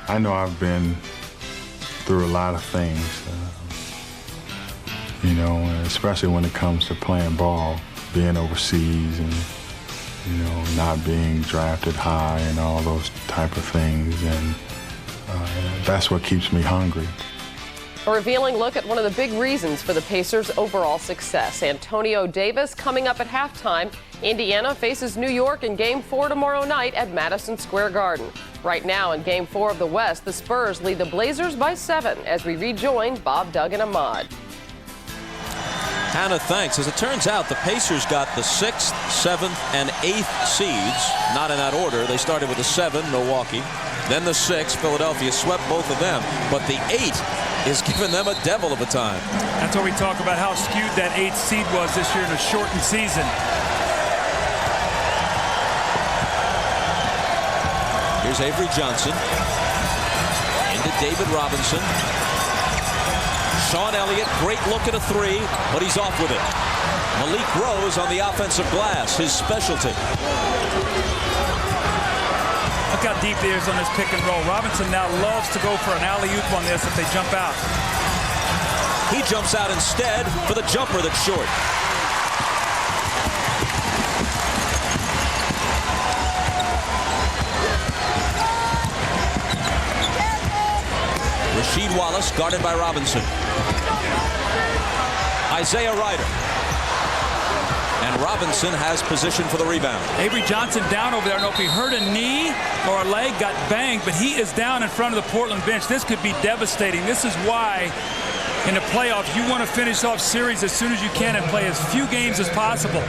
I know I've been through a lot of things, you know, especially when it comes to playing ball, being overseas and, you know, not being drafted high and all those type of things. And that's what keeps me hungry. A revealing look at one of the big reasons for the Pacers' overall success. Antonio Davis coming up at halftime. Indiana faces New York in Game 4 tomorrow night at Madison Square Garden. Right now in Game 4 of the West, the Spurs lead the Blazers by 7 as we rejoin Bob, Doug, and Ahmad. Hannah, thanks. As it turns out, the Pacers got the 6th, 7th, and 8th seeds. Not in that order. They started with the 7, Milwaukee. Then the 6, Philadelphia, swept both of them. But the 8 is giving them a devil of a time. That's what we talk about, how skewed that 8th seed was this year in a shortened season. Here's Avery Johnson. Into David Robinson. Sean Elliott, great look at a 3, but he's off with it. Malik Rose on the offensive glass, his specialty. Look how deep he is on this pick and roll. Robinson now loves to go for an alley-oop on this if they jump out. He jumps out instead for the jumper that's short. Rasheed Wallace guarded by Robinson. Isaiah Ryder. And Robinson has position for the rebound. Avery Johnson down over there. I don't know if he hurt a knee or a leg, got banged, but he is down in front of the Portland bench. This could be devastating. This is why in the playoffs you want to finish off series as soon as you can and play as few games as possible.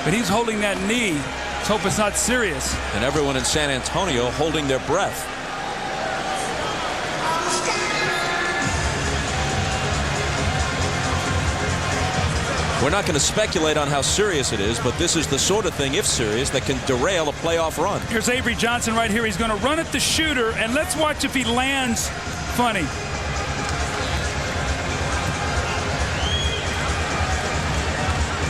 But he's holding that knee. Let's hope it's not serious. And everyone in San Antonio holding their breath. We're not going to speculate on how serious it is, but this is the sort of thing, if serious, that can derail a playoff run. Here's Avery Johnson right here. He's going to run at the shooter, and let's watch if he lands funny.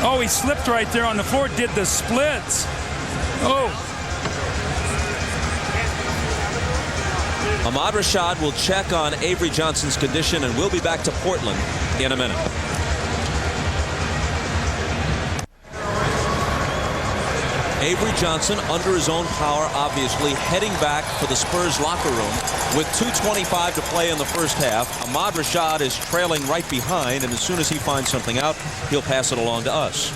Oh, he slipped right there on the floor, did the splits. Oh. Ahmad Rashad will check on Avery Johnson's condition, and we'll be back to Portland in a minute. Avery Johnson under his own power, obviously, heading back for the Spurs locker room with 2:25 to play in the first half. Ahmad Rashad is trailing right behind, and as soon as he finds something out, he'll pass it along to us.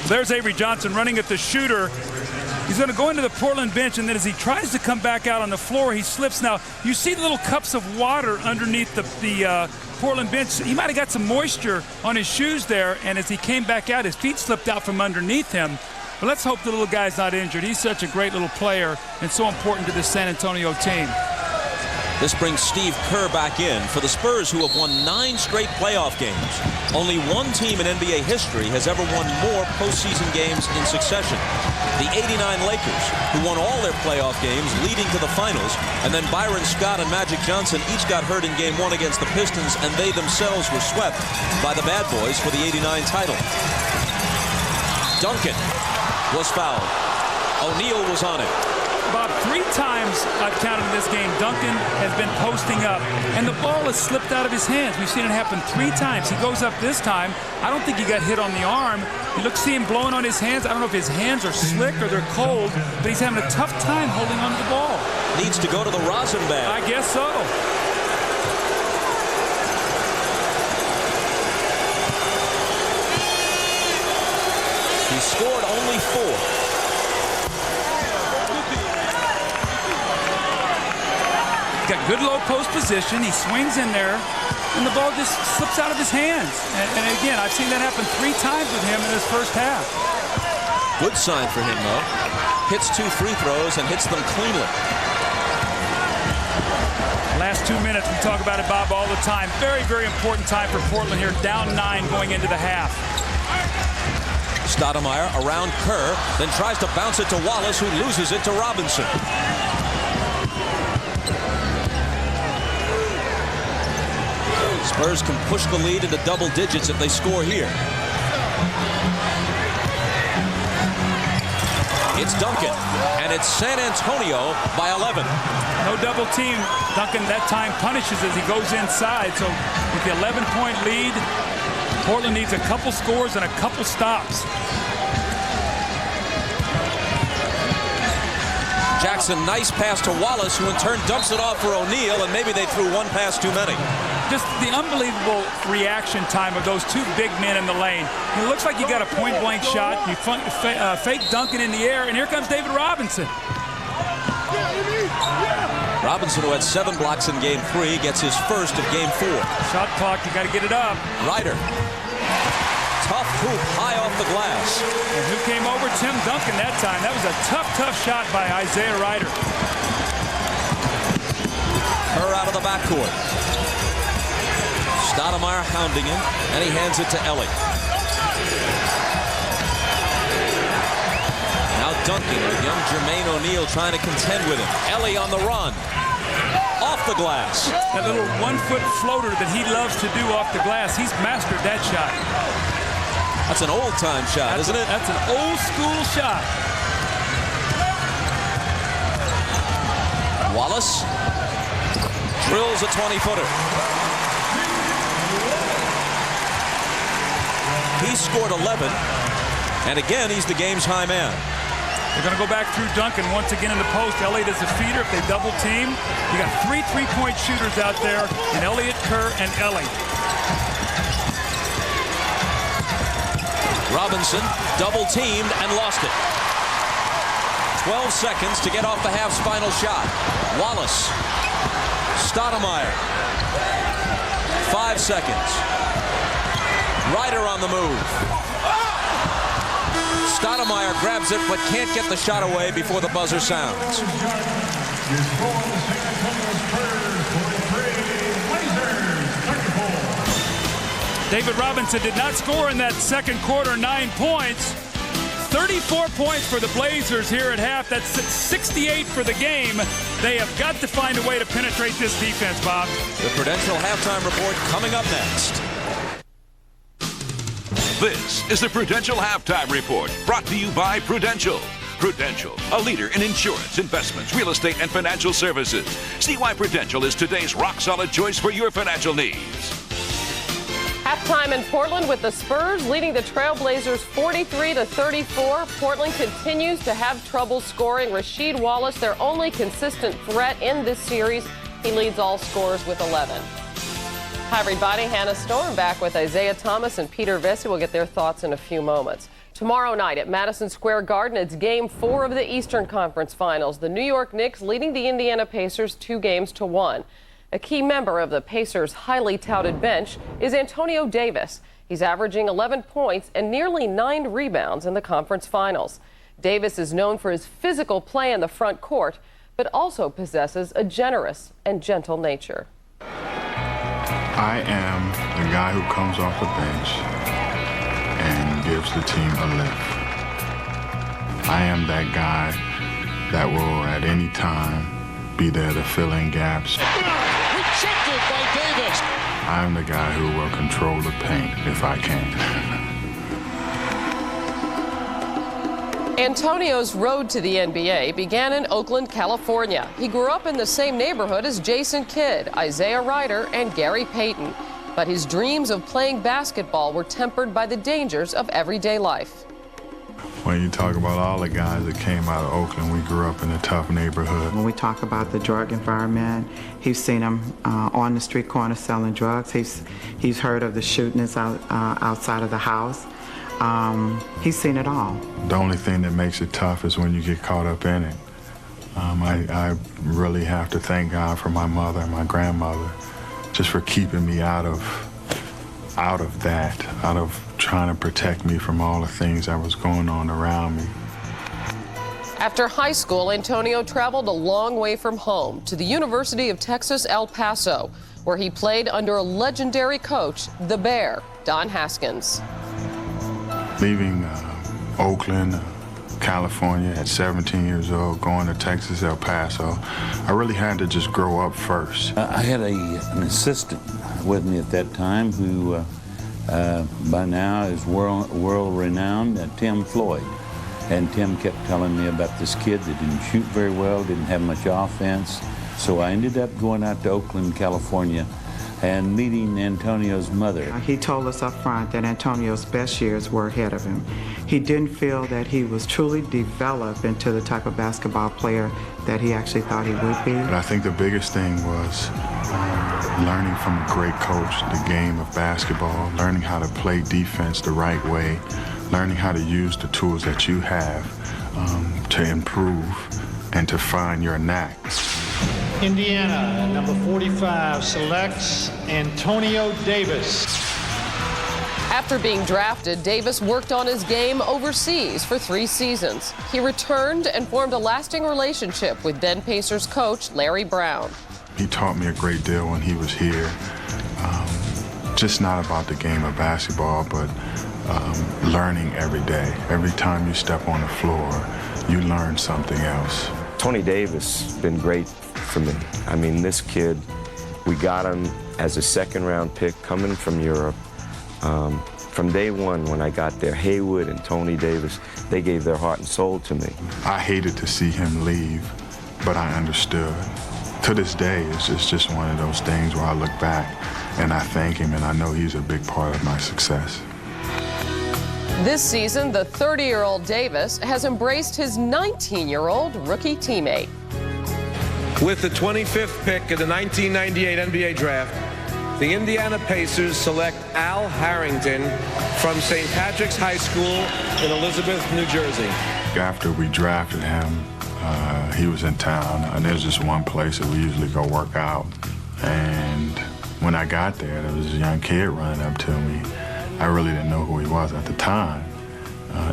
There's Avery Johnson running at the shooter. He's going to go into the Portland bench, and then as he tries to come back out on the floor, he slips. Now, you see the little cups of water underneath the Portland bench. He might have got some moisture on his shoes there, and as he came back out, his feet slipped out from underneath him. But let's hope the little guy's not injured. He's such a great little player and so important to this San Antonio team. This brings Steve Kerr back in for the Spurs, who have won 9 straight playoff games. Only one team in NBA history has ever won more postseason games in succession. The '89 Lakers, who won all their playoff games leading to the finals, and then Byron Scott and Magic Johnson each got hurt in Game 1 against the Pistons, and they themselves were swept by the Bad Boys for the '89 title. Duncan was fouled. O'Neal was on it. Bob, 3 times I've counted in this game, Duncan has been posting up, and the ball has slipped out of his hands. We've seen it happen 3 times. He goes up this time. I don't think he got hit on the arm. You look, see him blowing on his hands. I don't know if his hands are slick or they're cold, but he's having a tough time holding on to the ball. Needs to go to the rosin bag. I guess so. He scored only 4. Got good low post position. He swings in there, and the ball just slips out of his hands. And again, I've seen that happen 3 times with him in this first half. Good sign for him, though. Hits 2 free throws and hits them cleanly. Last 2 minutes, we talk about it, Bob, all the time. Very, very important time for Portland here. Down 9 going into the half. Stoudemire around Kerr, then tries to bounce it to Wallace, who loses it to Robinson. Spurs can push the lead into double digits if they score here. It's Duncan, and it's San Antonio by 11. No double team. Duncan that time punishes as he goes inside. So with the 11-point lead, Portland needs a couple scores and a couple stops. Jackson, nice pass to Wallace, who in turn dumps it off for O'Neal, and maybe they threw one pass too many. Just the unbelievable reaction time of those 2 big men in the lane. It looks like you got a point-blank shot. You fake Duncan in the air, and here comes David Robinson. Robinson, who had 7 blocks in Game 3, gets his first of Game 4. Shot clock, you got to get it up. Ryder. Tough hoop high off the glass. And who came over? Tim Duncan that time. That was a tough shot by Isaiah Ryder. Kerr out of the backcourt. Stoudemire hounding him, and he hands it to Ellie. Now Duncan with young Jermaine O'Neal trying to contend with him. Ellie on the run. Off the glass. That little 1-foot floater that he loves to do off the glass, he's mastered that shot. That's an old-time shot, isn't it? That's an old-school shot. Wallace drills a 20-footer. He scored 11, and again, he's the game's high man. They're going to go back through Duncan once again in the post. Elliott is a feeder. If they double team, you got 3 3-point shooters out there in Elliott, Kerr, and Ellie. Robinson double teamed and lost it. 12 seconds to get off the half's final shot. Wallace. Stoudemire. 5 seconds. Ryder on the move. Stoudemire grabs it but can't get the shot away before the buzzer sounds. David Robinson did not score in that second quarter, 9 points. 34 points for the Blazers here at half. That's 68 for the game. They have got to find a way to penetrate this defense, Bob. The Prudential halftime report coming up next. This is the Prudential Halftime Report, brought to you by Prudential. Prudential, a leader in insurance, investments, real estate, and financial services. See why Prudential is today's rock-solid choice for your financial needs. Halftime in Portland with the Spurs leading the Trailblazers 43-34. Portland continues to have trouble scoring. Rasheed Wallace, their only consistent threat in this series. He leads all scorers with 11. Hi, everybody. Hannah Storm back with Isaiah Thomas and Peter Vesey. We'll get their thoughts in a few moments. Tomorrow night at Madison Square Garden, it's Game 4 of the Eastern Conference Finals. The New York Knicks leading the Indiana Pacers 2-1. A key member of the Pacers' highly touted bench is Antonio Davis. He's averaging 11 points and nearly 9 rebounds in the conference finals. Davis is known for his physical play in the front court, but also possesses a generous and gentle nature. I am the guy who comes off the bench and gives the team a lift. I am that guy that will at any time be there to fill in gaps. Rejected by Davis. I'm the guy who will control the paint if I can. Antonio's road to the NBA began in Oakland, California. He grew up in the same neighborhood as Jason Kidd, Isaiah Ryder, and Gary Payton. But his dreams of playing basketball were tempered by the dangers of everyday life. When you talk about all the guys that came out of Oakland, we grew up in a tough neighborhood. When we talk about the drug environment, he's seen them on the street corner selling drugs. He's heard of the shootings outside of the house. He's seen it all. The only thing that makes it tough is when you get caught up in it. I really have to thank God for my mother and my grandmother just for keeping me out of trying to protect me from all the things that was going on around me. After high school, Antonio traveled a long way from home to the University of Texas, El Paso, where he played under a legendary coach, the Bear, Don Haskins. Leaving Oakland, California at 17 years old, going to Texas, El Paso, I really had to just grow up first. I had an assistant with me at that time who by now is world-renowned, Tim Floyd. And Tim kept telling me about this kid that didn't shoot very well, didn't have much offense. So I ended up going out to Oakland, California, and meeting Antonio's mother. He told us up front that Antonio's best years were ahead of him. He didn't feel that he was truly developed into the type of basketball player that he actually thought he would be. But I think the biggest thing was learning from a great coach the game of basketball, learning how to play defense the right way, learning how to use the tools that you have to improve and to find your knack. Indiana, number 45, selects Antonio Davis. After being drafted, Davis worked on his game overseas for 3 seasons. He returned and formed a lasting relationship with then Pacers coach Larry Brown. He taught me a great deal when he was here, just not about the game of basketball, but learning every day. Every time you step on the floor, you learn something else. Tony Davis has been great for me. I mean, this kid, we got him as a second-round pick coming from Europe. From day one when I got there, Haywood and Tony Davis, they gave their heart and soul to me. I hated to see him leave, but I understood. To this day, it's just one of those things where I look back and I thank him, and I know he's a big part of my success. This season, the 30-year-old Davis has embraced his 19-year-old rookie teammate. With the 25th pick of the 1998 NBA Draft, the Indiana Pacers select Al Harrington from St. Patrick's High School in Elizabeth, New Jersey. After we drafted him, he was in town, and there's just one place that we usually go work out. And when I got there was a young kid running up to me. I really didn't know who he was at the time,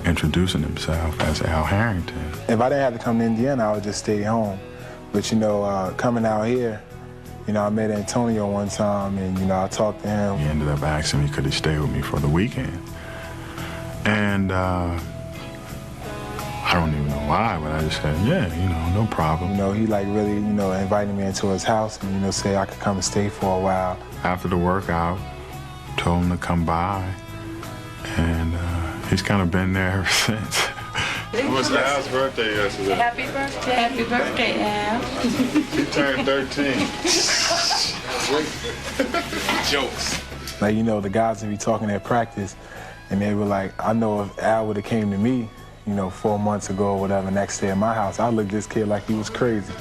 introducing himself as Al Harrington. If I didn't have to come to Indiana, I would just stay home. But, you know, coming out here, you know, I met Antonio one time, and, you know, I talked to him. He ended up asking me could he stay with me for the weekend. And I don't even know why, but I just said, yeah, you know, no problem. You know, he like really, you know, invited me into his house and, you know, said I could come and stay for a while. After the workout, told him to come by, and he's kind of been there ever since. It was Al's birthday yesterday. Happy birthday. Happy birthday, Al. He turned 13. Jokes. Like, you know, the guys would be talking at practice, and they were like, I know if Al would have came to me, you know, 4 months ago or whatever, next day at my house, I looked at this kid like he was crazy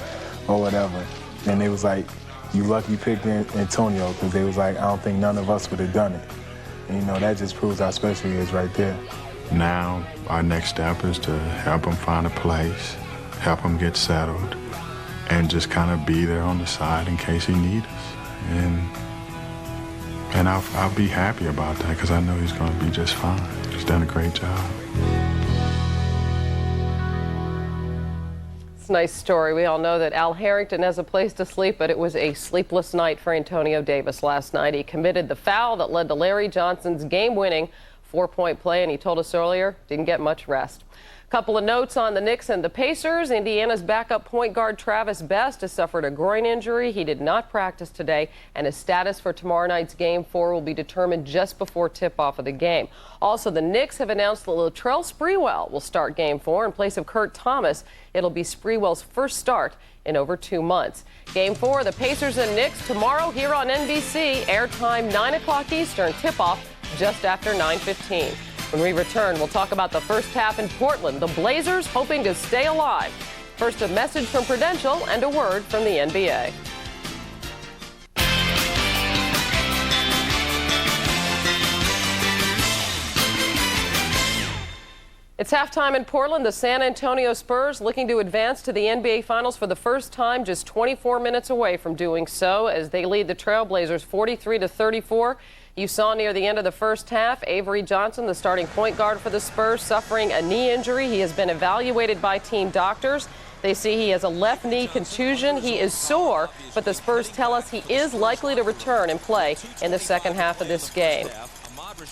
or whatever. And they was like, you lucky you picked Antonio, because they was like, I don't think none of us would have done it. And, you know, that just proves how special he is right there. Now, our next step is to help him find a place, help him get settled, and just kind of be there on the side in case he needs us. And I'll be happy about that, because I know he's going to be just fine. He's done a great job. It's a nice story. We all know that Al Harrington has a place to sleep, but it was a sleepless night for Antonio Davis last night. He committed the foul that led to Larry Johnson's game-winning 4-point play, and he told us earlier, didn't get much rest. A couple of notes on the Knicks and the Pacers. Indiana's backup point guard Travis Best has suffered a groin injury. He did not practice today, and his status for tomorrow night's Game 4 will be determined just before tip-off of the game. Also, the Knicks have announced that Latrell Sprewell will start Game 4 in place of Kurt Thomas. It'll be Sprewell's first start in over 2 months. Game 4, the Pacers and Knicks tomorrow here on NBC. Airtime 9 o'clock Eastern, tip-off just after 9:15. When we return, we'll talk about the first half in Portland. The Blazers hoping to stay alive. First, a message from Prudential and a word from the NBA. It's halftime in Portland. The San Antonio Spurs looking to advance to the NBA Finals for the first time, just 24 minutes away from doing so as they lead the Trailblazers 43-34. You saw near the end of the first half, Avery Johnson, the starting point guard for the Spurs, suffering a knee injury. He has been evaluated by team doctors. They see he has a left knee contusion. He is sore, but the Spurs tell us he is likely to return and play in the second half of this game.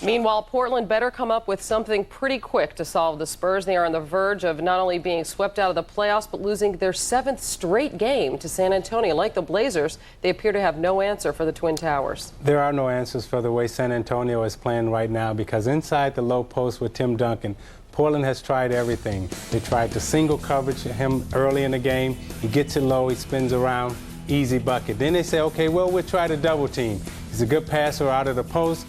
Meanwhile, Portland better come up with something pretty quick to solve the Spurs. They are on the verge of not only being swept out of the playoffs, but losing their 7th straight game to San Antonio. Like the Blazers, they appear to have no answer for the Twin Towers. There are no answers for the way San Antonio is playing right now, because inside the low post with Tim Duncan, Portland has tried everything. They tried to single coverage him early in the game. He gets it low, he spins around, easy bucket. Then they say, okay, well, we'll try to double team. He's a good passer out of the post.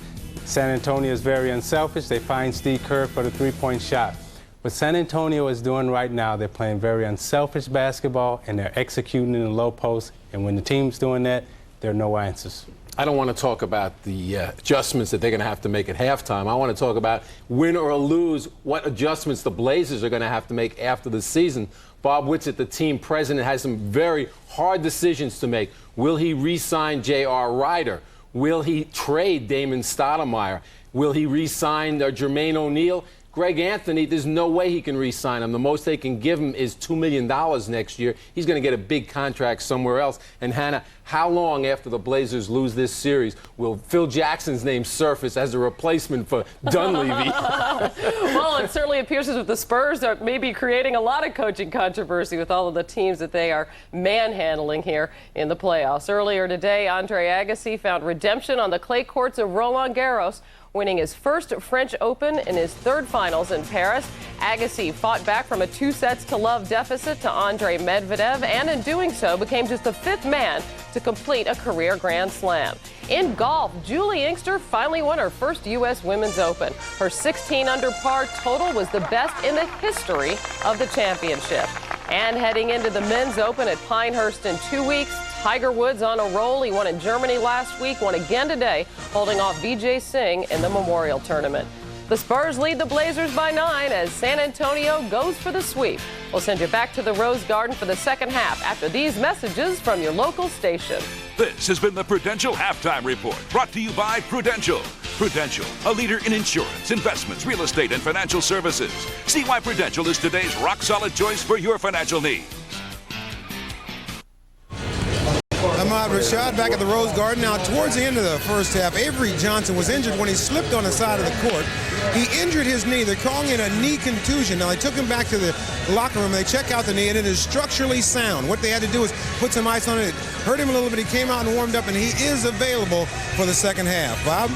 San Antonio is very unselfish. They find Steve Kerr for the three-point shot. What San Antonio is doing right now, they're playing very unselfish basketball, and they're executing in the low post. And when the team's doing that, there are no answers. I don't want to talk about the adjustments that they're going to have to make at halftime. I want to talk about, win or lose, what adjustments the Blazers are going to have to make after the season. Bob Whitsitt, the team president, has some very hard decisions to make. Will he re-sign J.R. Ryder? Will he trade Damon Stoudemire? Will he re-sign Jermaine O'Neal? Greg Anthony, there's no way he can re-sign him. The most they can give him is $2 million next year. He's going to get a big contract somewhere else. And Hannah, how long after the Blazers lose this series will Phil Jackson's name surface as a replacement for Dunleavy? Well, it certainly appears as if the Spurs are maybe creating a lot of coaching controversy with all of the teams that they are manhandling here in the playoffs. Earlier today, Andre Agassi found redemption on the clay courts of Roland Garros, winning his first French Open in his third finals in Paris. Agassi fought back from a 2-0 deficit to Andre Medvedev, and in doing so became just the 5th man to complete a career Grand Slam. In golf, Julie Inkster finally won her first U.S. Women's Open. Her 16 under par total was the best in the history of the championship. And heading into the Men's Open at Pinehurst in 2 weeks, Tiger Woods on a roll. He won in Germany last week, won again today, holding off Vijay Singh in the Memorial Tournament. The Spurs lead the Blazers by 9 as San Antonio goes for the sweep. We'll send you back to the Rose Garden for the second half after these messages from your local station. This has been the Prudential Halftime Report, brought to you by Prudential. Prudential, a leader in insurance, investments, real estate, and financial services. See why Prudential is today's rock-solid choice for your financial needs. Ahmad Rashad back at the Rose Garden. Now, towards the end of the first half, Avery Johnson was injured when he slipped on the side of the court. He injured his knee. They're calling it a knee contusion. Now, they took him back to the locker room. They check out the knee, and it is structurally sound. What they had to do is put some ice on it. It hurt him a little bit. He came out and warmed up, and he is available for the second half. Bob?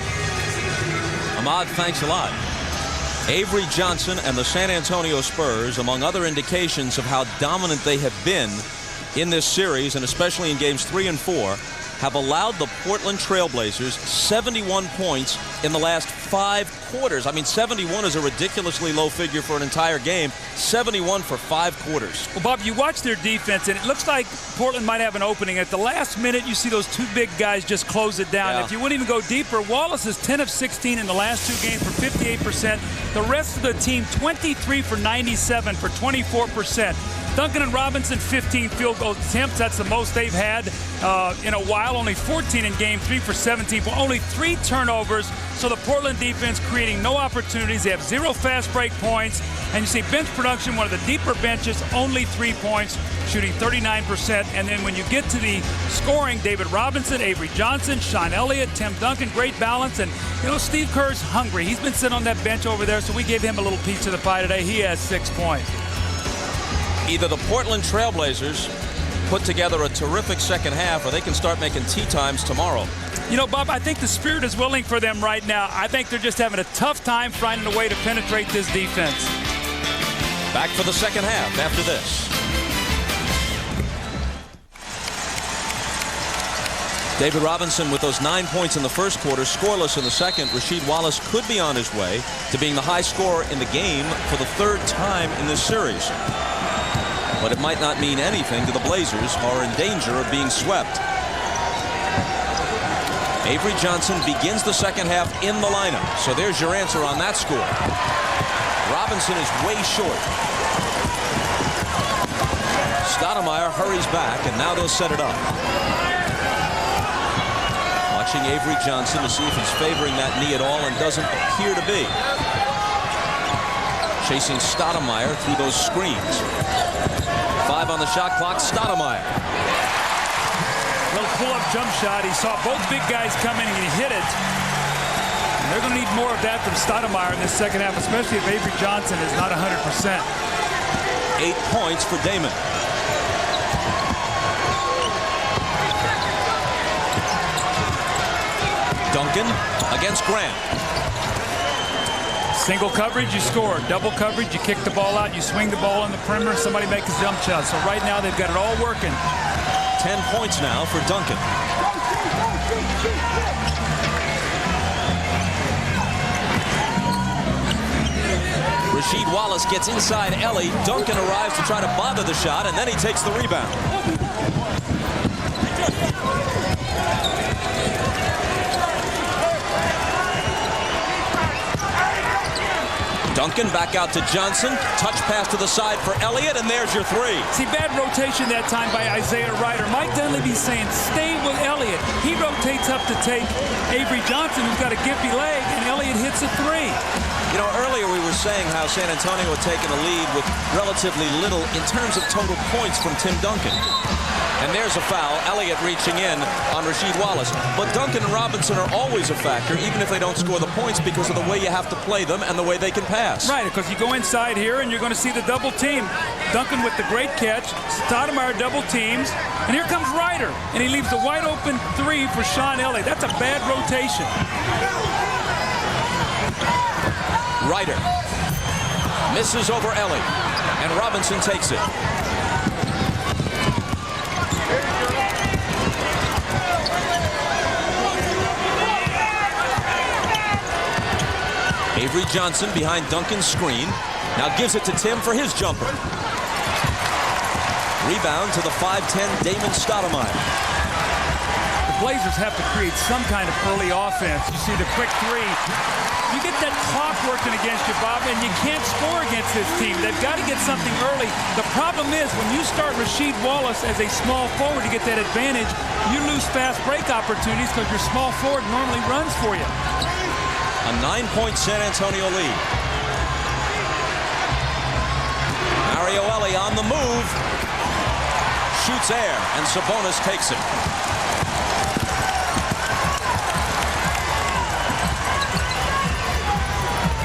Ahmad, thanks a lot. Avery Johnson and the San Antonio Spurs, among other indications of how dominant they have been in this series, and especially in games 3 and 4, have allowed the Portland Trail Blazers 71 points in the last 5 quarters. I mean, 71 is a ridiculously low figure for an entire game. 71 for 5 quarters. Well, Bob, you watch their defense, and it looks like Portland might have an opening. At the last minute, you see those two big guys just close it down. Yeah. If you wouldn't even go deeper, Wallace is 10 of 16 in the last 2 games for 58%. The rest of the team, 23 for 97 for 24%. Duncan and Robinson, 15 field goal attempts. That's the most they've had in a while. Only 14 in game 3 for 17. But only 3 turnovers. So the Portland defense creating no opportunities. They have 0 fast break points. And you see bench production, one of the deeper benches, only 3 points, shooting 39%. And then when you get to the scoring, David Robinson, Avery Johnson, Sean Elliott, Tim Duncan, great balance. And, you know, Steve Kerr's hungry. He's been sitting on that bench over there, so we gave him a little piece of the pie today. He has 6 points. Either the Portland Trailblazers put together a terrific second half, or they can start making tee times tomorrow. You know, Bob, I think the spirit is willing for them right now. I think they're just having a tough time finding a way to penetrate this defense. Back for the second half after this. David Robinson with those 9 points in the first quarter, scoreless in the second. Rasheed Wallace could be on his way to being the high scorer in the game for the 3rd time in this series. But it might not mean anything to the Blazers, who are in danger of being swept. Avery Johnson begins the second half in the lineup. So there's your answer on that score. Robinson is way short. Stoudemire hurries back, and now they'll set it up. Watching Avery Johnson to see if he's favoring that knee at all, and doesn't appear to be. Chasing Stoudemire through those screens. 5 on the shot clock. Stoudemire. Little pull-up jump shot. He saw both big guys coming and he hit it. And they're going to need more of that from Stoudemire in this second half, especially if Avery Johnson is not 100%. 8 points for Damon. Duncan against Grant. Single coverage, you score. Double coverage, you kick the ball out. You swing the ball on the perimeter, somebody makes a jump shot. So right now they've got it all working. 10 points now for Duncan. Rasheed Wallace gets inside Ellie. Duncan arrives to try to bother the shot, and then he takes the rebound. Duncan back out to Johnson. Touch pass to the side for Elliott, and there's your 3. See, bad rotation that time by Isaiah Ryder. Mike Dunleavy's saying, stay with Elliott. He rotates up to take Avery Johnson, who's got a gimpy leg, and Elliott hits a 3. You know, earlier we were saying how San Antonio had taken a lead with relatively little in terms of total points from Tim Duncan. And there's a foul. Elliott reaching in on Rasheed Wallace. But Duncan and Robinson are always a factor, even if they don't score the points, because of the way you have to play them and the way they can pass. Right, because you go inside here and you're going to see the double team. Duncan with the great catch. Stoudemire double teams. And here comes Ryder. And he leaves the wide open 3 for Sean Elliott. That's a bad rotation. Ryder misses over Ellie. And Robinson takes it. Avery Johnson behind Duncan's screen. Now gives it to Tim for his jumper. Rebound to the 5'10 Damon Stoudemire. The Blazers have to create some kind of early offense. You see the quick three. You get that clock working against you, Bob, and you can't score against this team. They've got to get something early. The problem is when you start Rasheed Wallace as a small forward to get that advantage, you lose fast break opportunities because your small forward normally runs for you. A 9-point San Antonio lead. Mario Ellie on the move. Shoots air, and Sabonis takes it.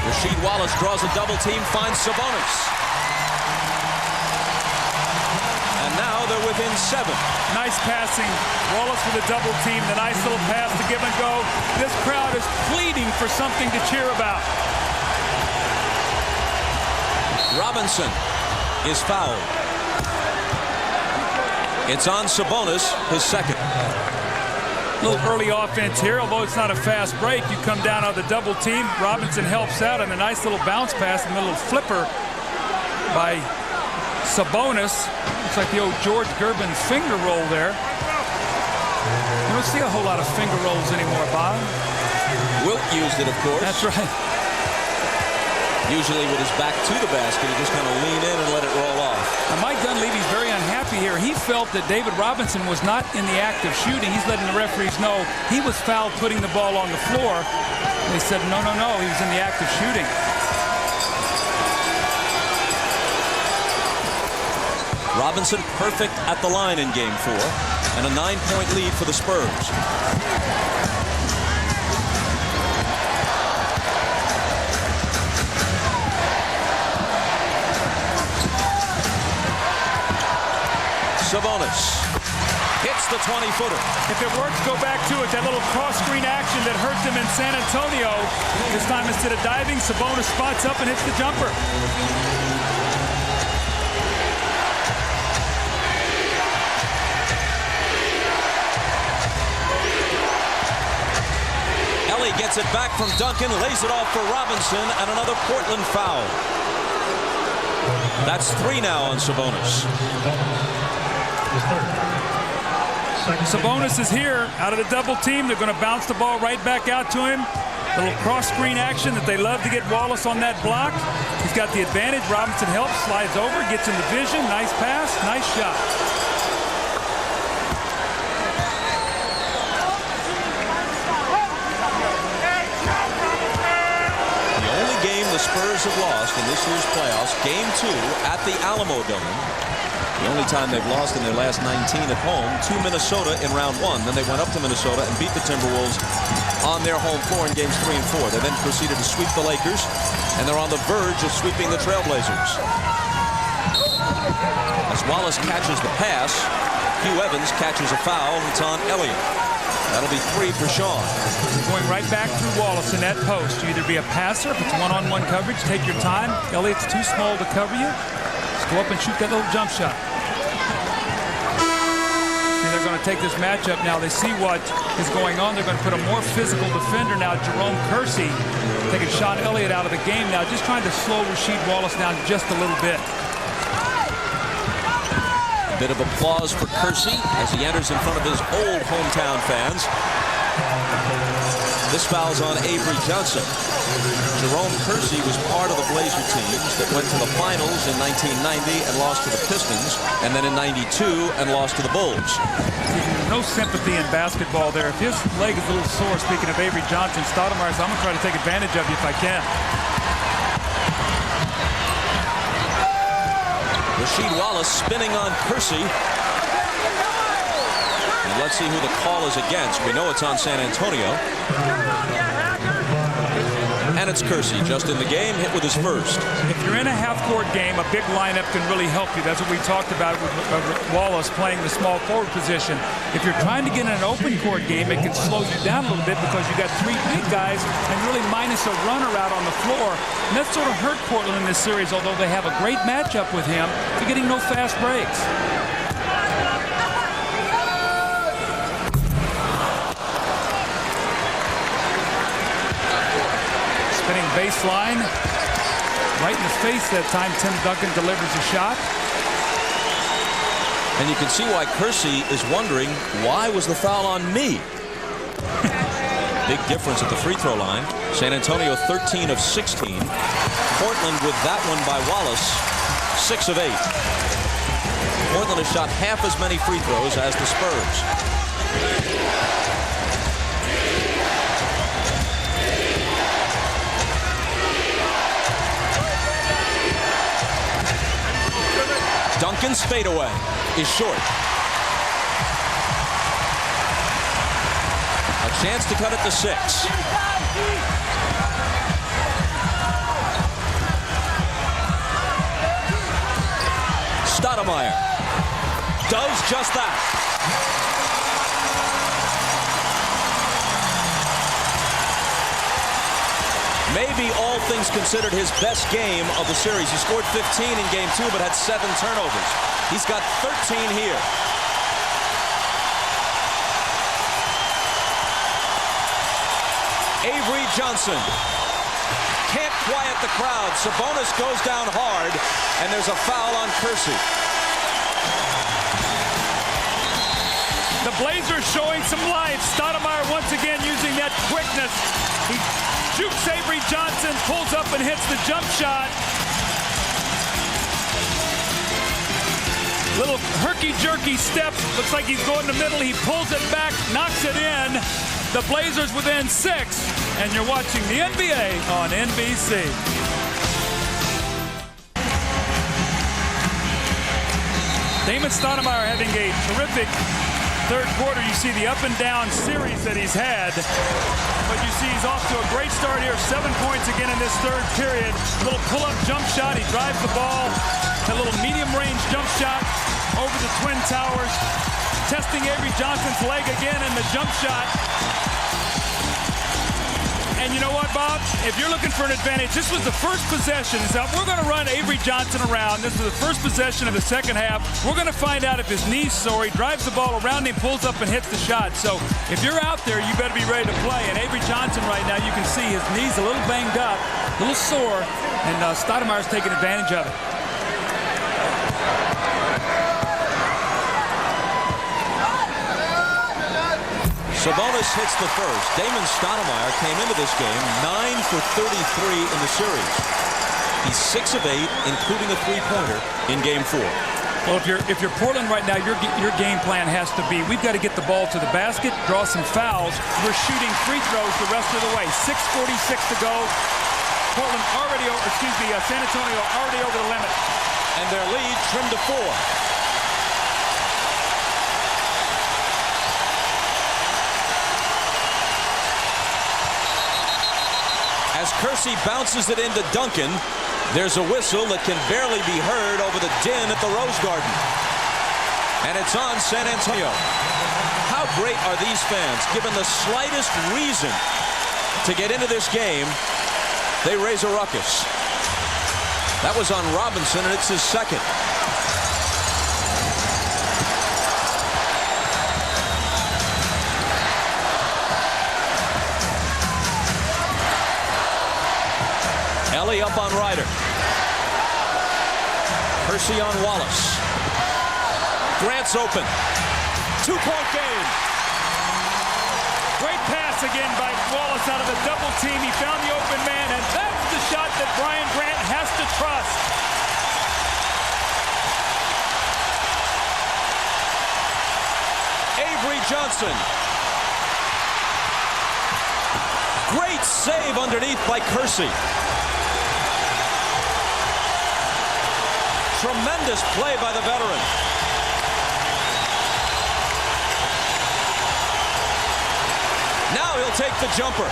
Rasheed Wallace draws a double team, finds Sabonis. And now they're within 7. Nice passing. Wallace with a double team. The nice little pass to give and go. This crowd is pleading for something to cheer about. Robinson is fouled. It's on Sabonis, his second. A little early offense here, although it's not a fast break. You come down on the double team. Robinson helps out, and a nice little bounce pass and a little flipper by Sabonis. Looks like the old George Gervin finger roll there. You don't see a whole lot of finger rolls anymore, Bob. Wilt used it, of course. That's right. Usually with his back to the basket, he just kind of lean in and let it roll off. Now Mike Dunleavy's very unhappy here. He felt that David Robinson was not in the act of shooting. He's letting the referees know he was fouled putting the ball on the floor. And they said, no, he was in the act of shooting. Robinson perfect at the line in Game 4, and a 9-point lead for the Spurs. Sabonis hits the 20-footer. If it works, go back to it. That little cross-screen action that hurt them in San Antonio. This time, instead of diving, Sabonis spots up and hits the jumper. Ellie gets it back from Duncan, lays it off for Robinson, and another Portland foul. That's 3 now on Sabonis. Sabonis is here out of the double team. They're going to bounce the ball right back out to him. A little cross-screen action that they love to get Wallace on that block. He's got the advantage. Robinson helps, slides over, gets in the vision. Nice pass, nice shot. The only game the Spurs have lost in this year's playoffs, Game 2 at the Alamo Dome. The only time they've lost in their last 19 at home to Minnesota in round 1. Then they went up to Minnesota and beat the Timberwolves on their home floor in games 3 and 4. They then proceeded to sweep the Lakers, and they're on the verge of sweeping the Trailblazers. As Wallace catches the pass, Hugh Evans catches a foul. It's on Elliott. That'll be 3 for Sean. Going right back through Wallace in that post. You either be a passer, if it's one-on-one coverage, take your time. Elliott's too small to cover you. Just go up and shoot that little jump shot. They're going to take this matchup now. They see what is going on. They're going to put a more physical defender now, Jerome Kersey, taking Sean Elliott out of the game now, just trying to slow Rasheed Wallace down just a little bit. A bit of applause for Kersey as he enters in front of his old hometown fans. This foul's on Avery Johnson. Jerome Kersey was part of the Blazer teams that went to the finals in 1990 and lost to the Pistons, and then in 92 and lost to the Bulls. No sympathy in basketball there. If his leg is a little sore, speaking of Avery Johnson, Stoudemire says, I'm going to try to take advantage of you if I can. Rasheed Wallace spinning on Kersey. And let's see who the call is against. We know it's on San Antonio. And it's Kersey, just in the game, hit with his first. If you're in a half-court game, a big lineup can really help you. That's what we talked about with Wallace playing the small forward position. If you're trying to get in an open court game, it can slow you down a little bit because you got 3 big guys and really minus a runner out on the floor. And that sort of hurt Portland in this series, although they have a great matchup with him. They're getting no fast breaks. Spinning baseline. Right in the face that time. Tim Duncan delivers a shot. And you can see why Kersey is wondering, why was the foul on me? Big difference at the free throw line. San Antonio 13 of 16. Portland with that one by Wallace, 6 of 8. Portland has shot half as many free throws as the Spurs. Duncan's fadeaway is short. A chance to cut it to 6. Stoudemire does just that. Maybe all things considered his best game of the series. He scored 15 in game 2 but had 7 turnovers. He's got 13 here. Avery Johnson can't quiet the crowd. Sabonis goes down hard, and there's a foul on Kersey. The Blazers showing some life. Stoudemire once again using that quickness. He shoots Avery Johnson, pulls up and hits the jump shot. Little herky-jerky step. Looks like he's going to the middle. He pulls it back, knocks it in. The Blazers within 6, and you're watching the NBA on NBC. Damon Stoudemire having a terrific third quarter. You see the up and down series that he's had, but you see he's off to a great start here. 7 points again in this third period. Little pull-up jump shot. He drives the ball. A little medium-range jump shot over the Twin Towers. Testing Avery Johnson's leg again in the jump shot. And you know what, Bob? If you're looking for an advantage, this was the first possession. So we're going to run Avery Johnson around. This is the first possession of the second half. We're going to find out if his knee's sore. He drives the ball around him, pulls up, and hits the shot. So if you're out there, you better be ready to play. And Avery Johnson right now, you can see his knee's a little banged up, a little sore, and Stoudemire's taking advantage of it. Sabonis hits the first. Damon Stoudemire came into this game 9 for 33 in the series. He's 6 of 8, including a three-pointer in game 4. Well, if you're Portland right now, your game plan has to be, we've got to get the ball to the basket, draw some fouls. We're shooting free throws the rest of the way. 6:46 to go. Portland already over, San Antonio already over the limit. And their lead trimmed to 4. As Kersey bounces it into Duncan, there's a whistle that can barely be heard over the din at the Rose Garden. And it's on San Antonio. How great are these fans? Given the slightest reason to get into this game, they raise a ruckus. That was on Robinson, and it's his second. Ellie up on Ryder. Kersey on Wallace. Grant's open. 2-point game. Great pass again by Wallace out of the double team. He found the open man, and that's the shot that Brian Grant has to trust. Avery Johnson. Great save underneath by Kersey. Tremendous play by the veteran. Now he'll take the jumper.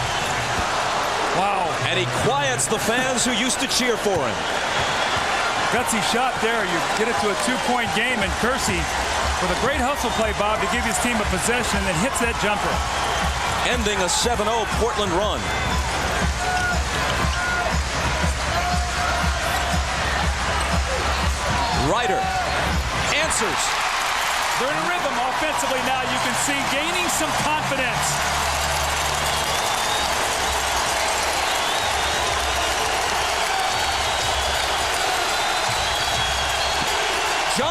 Wow. And he quiets the fans who used to cheer for him. Gutsy shot there. You get it to a 2-point game, and Kersey with a great hustle play, Bob, to give his team a possession, and hits that jumper. Ending a 7-0 Portland run. Ryder answers. They're in a rhythm offensively now. You can see gaining some confidence.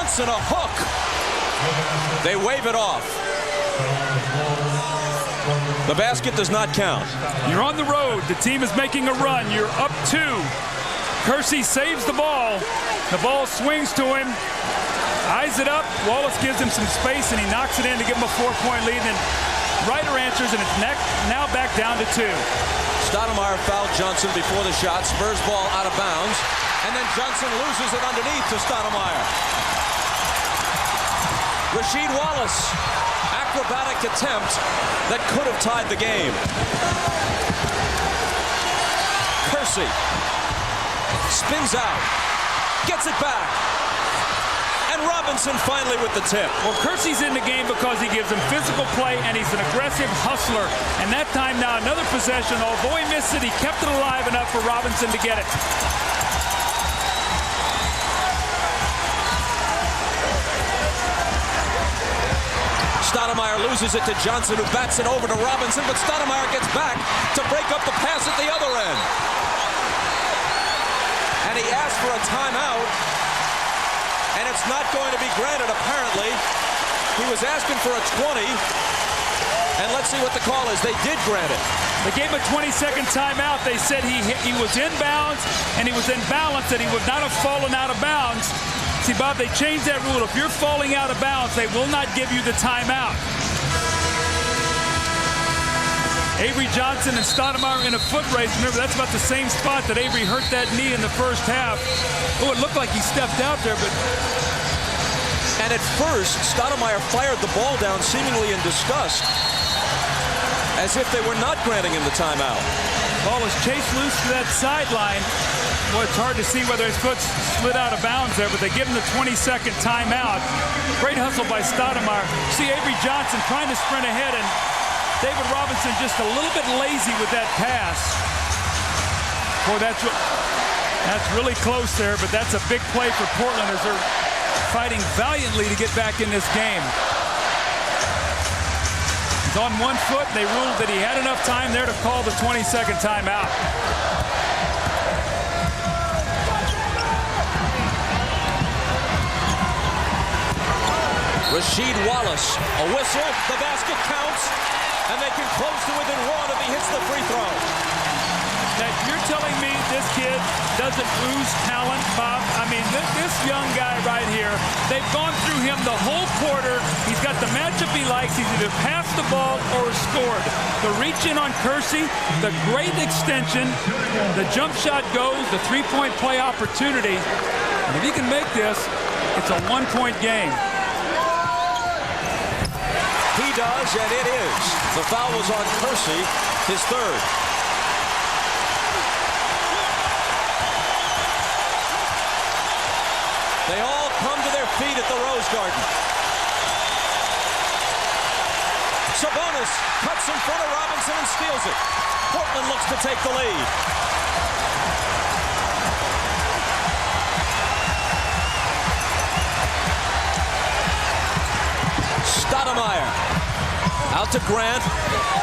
Johnson, a hook. They wave it off. The basket does not count. You're on the road. The team is making a run. You're up 2. Kersey saves the ball. The ball swings to him. Eyes it up. Wallace gives him some space, and he knocks it in to give him a 4-point lead. And Ryder answers, and it's now back down to 2. Stoudemire fouled Johnson before the shot. Spurs ball out of bounds. And then Johnson loses it underneath to Stoudemire. Rasheed Wallace. Acrobatic attempt that could have tied the game. Kersey spins out. Gets it back. And Robinson finally with the tip. Well, Kersey's in the game because he gives him physical play, and he's an aggressive hustler. And that time now, another possession. Although he missed it, he kept it alive enough for Robinson to get it. Stoudemire loses it to Johnson, who bats it over to Robinson, but Stoudemire gets back to break up the pass at the other end. And he asked for a timeout, and it's not going to be granted, apparently. He was asking for a 20, and let's see what the call is. They did grant it. They gave him a 20-second timeout. They said he was in bounds, and he was in balance, and he would not have fallen out of bounds. See, Bob, they changed that rule. If you're falling out of bounds, they will not give you the timeout. Avery Johnson and Stoudemire in a foot race. Remember, that's about the same spot that Avery hurt that knee in the first half. Oh, it looked like he stepped out there, but... And at first, Stoudemire fired the ball down seemingly in disgust, as if they were not granting him the timeout. Ball is chased loose to that sideline. Well, it's hard to see whether his foot slid out of bounds there, but they give him the 20-second timeout. Great hustle by Stoudemire. See Avery Johnson trying to sprint ahead, and David Robinson just a little bit lazy with that pass. Boy, that's really close there, but that's a big play for Portland as they're fighting valiantly to get back in this game. He's on one foot, and they ruled that he had enough time there to call the 20-second timeout. Rasheed Wallace, a whistle, the basket counts, and they can close to within 1 if he hits the free throw. Now, you're telling me this kid doesn't lose talent, Bob? I mean, this young guy right here, they've gone through him the whole quarter. He's got the matchup he likes. He's either passed the ball or scored. The reach in on Kersey, the great extension, the jump shot goes, the three-point play opportunity. And if he can make this, it's a one-point game. He does, and it is. The foul was on Kersey, his third. They all come to their feet at the Rose Garden. Sabonis cuts in front of Robinson and steals it. Portland looks to take the lead. Stoudemire out to Grant.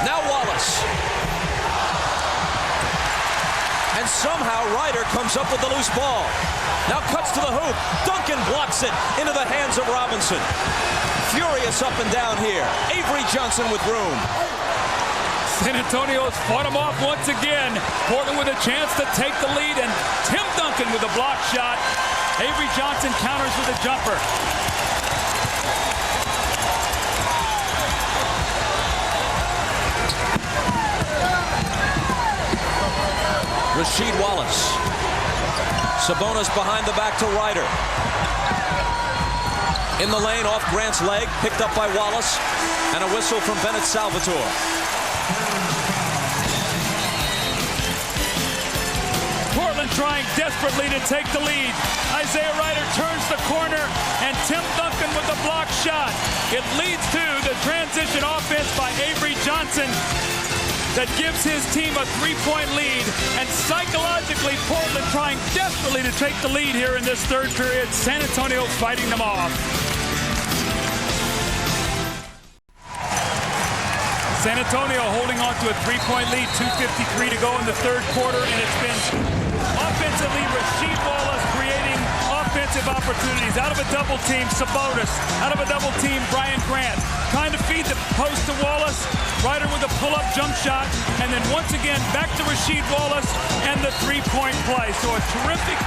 Now Wallace. And somehow Ryder comes up with the loose ball. Now cuts to the hoop. Duncan blocks it into the hands of Robinson. Furious up and down here. Avery Johnson with room. San Antonio's fought him off once again. Portland with a chance to take the lead, and Tim Duncan with a block shot. Avery Johnson counters with a jumper. Rasheed Wallace. Sabonis behind the back to Ryder. In the lane, off Grant's leg, picked up by Wallace, and a whistle from Bennett Salvatore. Portland trying desperately to take the lead. Isaiah Ryder turns the corner, and Tim Duncan with the block shot. It leads to the transition offense by Avery Johnson that gives his team a three-point lead, and psychologically Portland trying desperately to take the lead here in this third period. San Antonio fighting them off. San Antonio holding on to a three-point lead, 2:53 to go in the third quarter, and it's been offensively Rasheed Wallace creating offense offensive opportunities. Out of a double team, Sabonis. Out of a double team, Brian Grant. Trying to feed the post to Wallace. Ryder with a pull-up jump shot. And then once again, back to Rasheed Wallace and the three-point play. So a terrific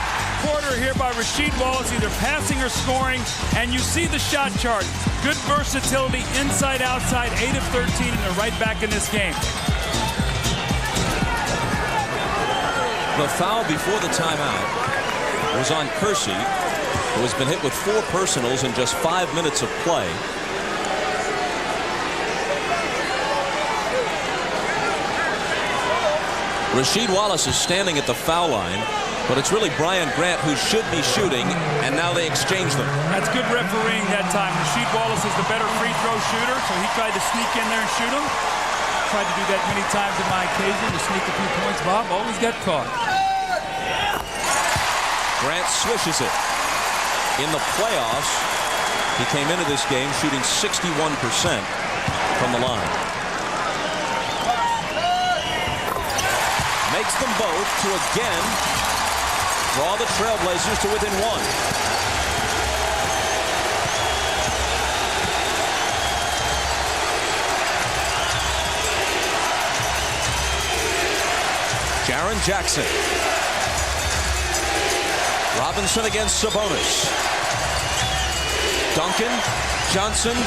quarter here by Rasheed Wallace, either passing or scoring. And you see the shot chart. Good versatility, inside, outside, 8 of 13, and they're right back in this game. The foul before the timeout was on Kersey, who has been hit with 4 personals in just 5 minutes of play. Rasheed Wallace is standing at the foul line, but it's really Brian Grant who should be shooting, and now they exchange them. That's good refereeing that time. Rasheed Wallace is the better free throw shooter, so he tried to sneak in there and shoot him. Tried to do that many times in my occasion to sneak a few points. Bob always got caught. Grant swishes it. In the playoffs, he came into this game shooting 61% from the line. Makes them both to again draw the Trailblazers to within 1. Jaren Jackson. Robinson against Sabonis. Duncan, Johnson.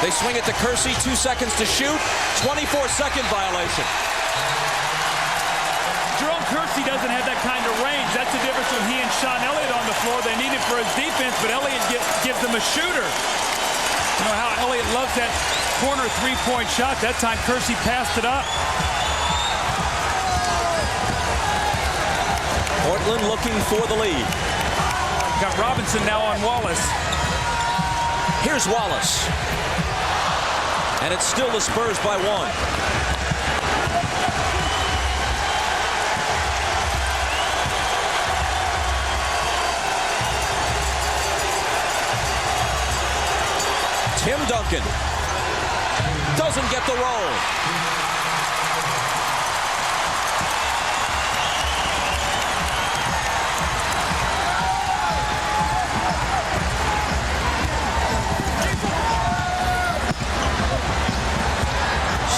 They swing it to Kersey. 2 seconds to shoot. 24-second violation. Jerome Kersey doesn't have that kind of range. That's the difference when he and Sean Elliott on the floor. They need it for his defense, but Elliott gives them a shooter. You know how Elliott loves that corner three-point shot. That time Kersey passed it up. Portland looking for the lead. Got Robinson now on Wallace. Here's Wallace. And it's still the Spurs by 1. Tim Duncan doesn't get the roll.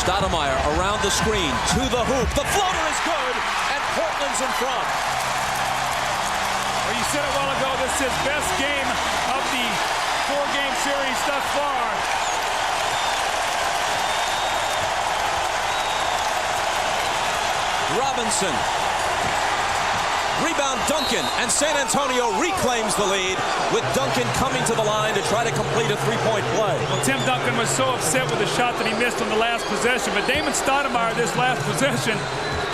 Stoudemire around the screen to the hoop. The floater is good, and Portland's in front. Well, you said a while ago this is best game of the 4-game series thus far. Robinson. Rebound Duncan, and San Antonio reclaims the lead with Duncan coming to the line to try to complete a three-point play. Well, Tim Duncan was so upset with the shot that he missed on the last possession, but Damon Stoudemire this last possession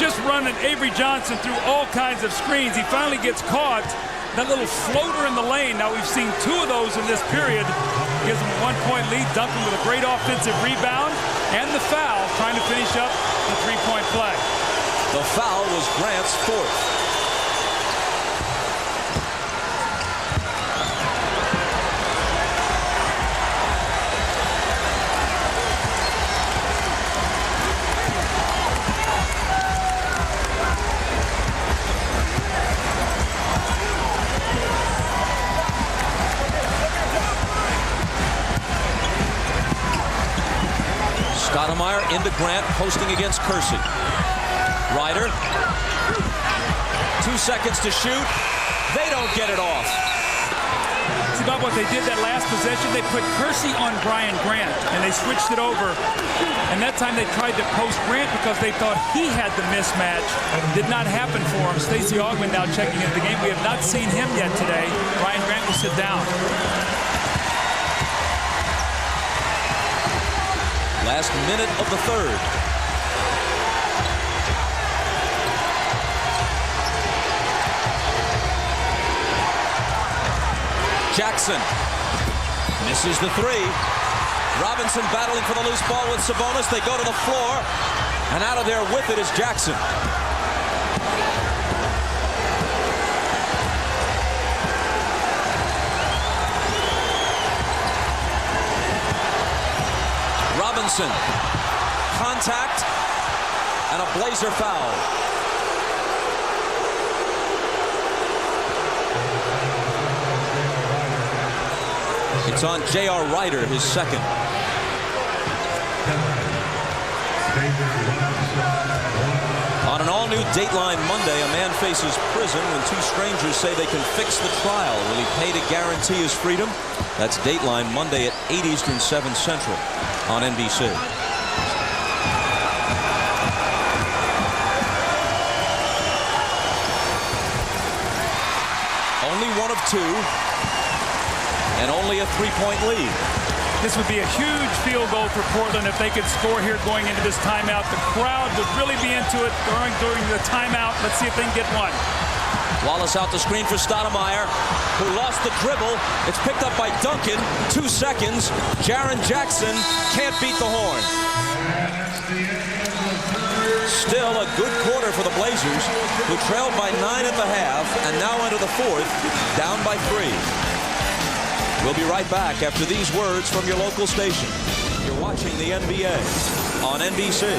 just running Avery Johnson through all kinds of screens. He finally gets caught. That little floater in the lane. Now we've seen 2 of those in this period. Gives him a 1-point lead. Duncan with a great offensive rebound and the foul, trying to finish up the three-point play. The foul was Grant's 4th. Stoudemire into Grant, posting against Kersey. Ryder. 2 seconds to shoot. They don't get it off. See about what they did that last possession? They put Kersey on Brian Grant, and they switched it over. And that time they tried to post Grant because they thought he had the mismatch. Did not happen for him. Stacey Augmon now checking into the game. We have not seen him yet today. Brian Grant will sit down. Last minute of the 3rd. Jackson misses the 3. Robinson battling for the loose ball with Sabonis. They go to the floor, and out of there with it is Jackson. Robinson, contact, and a Blazer foul. It's on J.R. Ryder, his second. On an all-new Dateline Monday, a man faces prison when two strangers say they can fix the trial. Will he pay to guarantee his freedom? That's Dateline Monday at 8 Eastern, 7 Central on NBC. Only one of two, and only a three-point lead. This would be a huge field goal for Portland if they could score here going into this timeout. The crowd would really be into it during the timeout. Let's see if they can get one. Wallace out the screen for Stoudemire, who lost the dribble. It's picked up by Duncan. 2 seconds. Jaren Jackson can't beat the horn. Still a good quarter for the Blazers, who trailed by 9 at the half and now enter the fourth, down by 3. We'll be right back after these words from your local station. You're watching the NBA on NBC.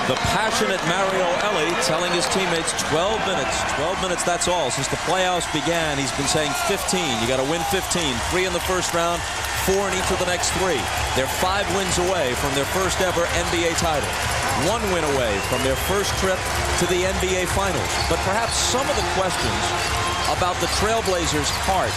The passionate Mario Elie telling his teammates 12 minutes. 12 minutes, that's all. Since the playoffs began, he's been saying 15. You got to win 15. 3 in the first round, 4 in each of the next 3. They're 5 wins away from their first ever NBA title. 1 win away from their first trip to the NBA Finals. But perhaps some of the questions about the Trailblazers' heart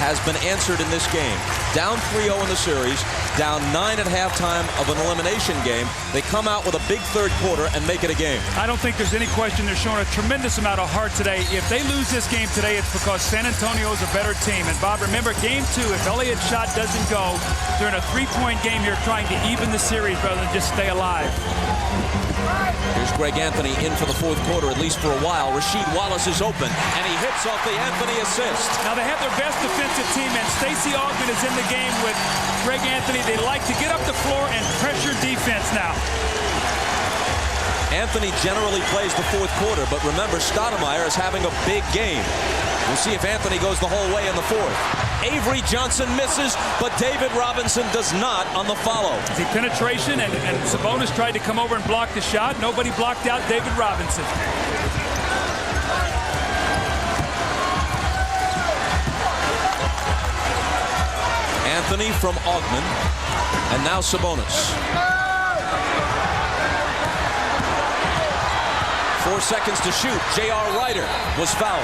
has been answered in this game. Down 3-0 in the series, down 9 at halftime of an elimination game. They come out with a big third quarter and make it a game. I don't think there's any question they're showing a tremendous amount of heart today. If they lose this game today, it's because San Antonio is a better team. And Bob, remember, game 2, if Elliott's shot doesn't go, they're in a 3-point game here trying to even the series rather than just stay alive. Here's Greg Anthony in for the fourth quarter, at least for a while. Rasheed Wallace is open, and he hits off the Anthony assist. Now, they have their best defensive team, and Stacey Augmon is in the game with Greg Anthony. They like to get up the floor and pressure defense now. Anthony generally plays the fourth quarter, but remember, Stoudemire is having a big game. We'll see if Anthony goes the whole way in the fourth. Avery Johnson misses, but David Robinson does not on the follow. See penetration, and Sabonis tried to come over and block the shot. Nobody blocked out David Robinson. Anthony from Augmon, and now Sabonis. 4 seconds to shoot. J.R. Ryder was fouled.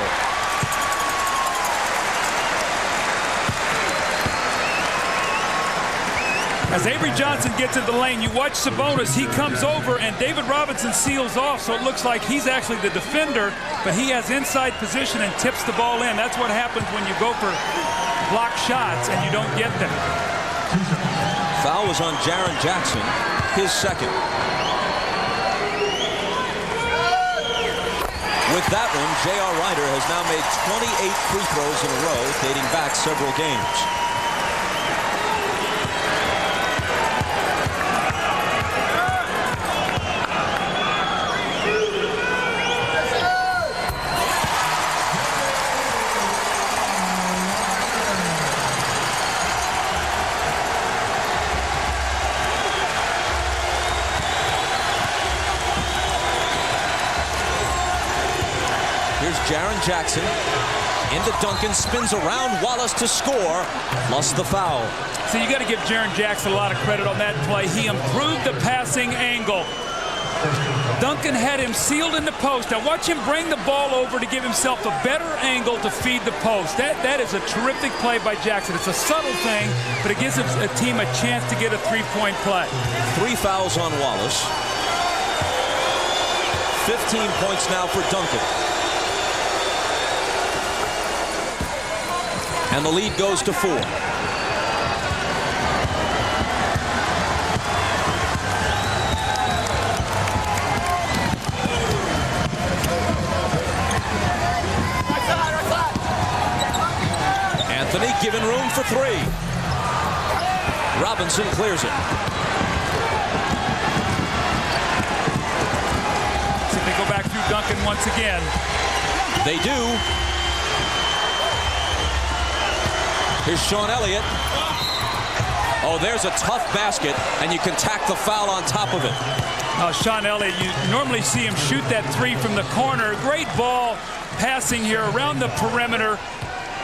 As Avery Johnson gets in the lane, you watch Sabonis. He comes over, and David Robinson seals off, so it looks like he's actually the defender, but he has inside position and tips the ball in. That's what happens when you go for block shots and you don't get them. Foul was on Jaren Jackson, his second. With that one, J.R. Ryder has now made 28 free throws in a row, dating back several games. Jaren Jackson into Duncan, spins around Wallace to score, plus the foul. So you got to give Jaren Jackson a lot of credit on that play. He improved the passing angle. Duncan had him sealed in the post. Now watch him bring the ball over to give himself a better angle to feed the post. That is a terrific play by Jackson. It's a subtle thing, but it gives a team a chance to get a three-point play. 3 fouls on Wallace. 15 points now for Duncan. And the lead goes to 4. Anthony given room for 3. Robinson clears it. See if they go back through Duncan once again. They do. Here's Sean Elliott. Oh, there's a tough basket, and you can tack the foul on top of it. Sean Elliott, you normally see him shoot that three from the corner. Great ball passing here around the perimeter.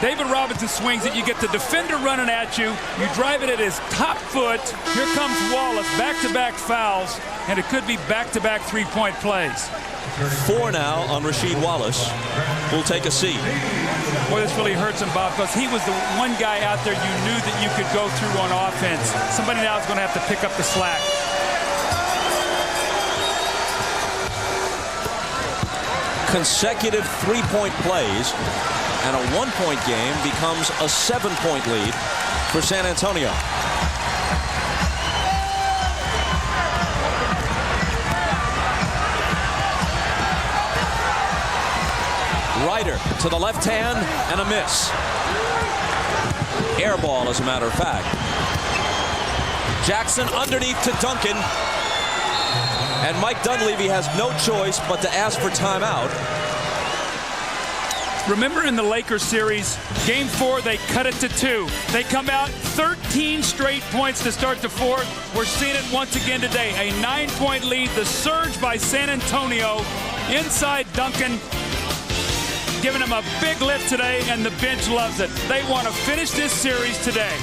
David Robinson swings it. You get the defender running at you. You drive it at his top foot. Here comes Wallace. Back-to-back fouls, and it could be back-to-back three-point plays. 4 now on Rasheed Wallace. We'll take a seat. Boy, this really hurts him, Bob, because he was the one guy out there you knew that you could go through on offense. Somebody now is going to have to pick up the slack. Consecutive three-point plays, and a one-point game becomes a 7-point lead for San Antonio. Ryder to the left hand, and a miss. Air ball, as a matter of fact. Jackson underneath to Duncan. And Mike Dunleavy has no choice but to ask for timeout. Remember in the Lakers series, Game 4, they cut it to 2. They come out 13 straight points to start the fourth. We're seeing it once again today. A 9-point lead, the surge by San Antonio. Inside Duncan, giving him a big lift today, and the bench loves it. They want to finish this series today.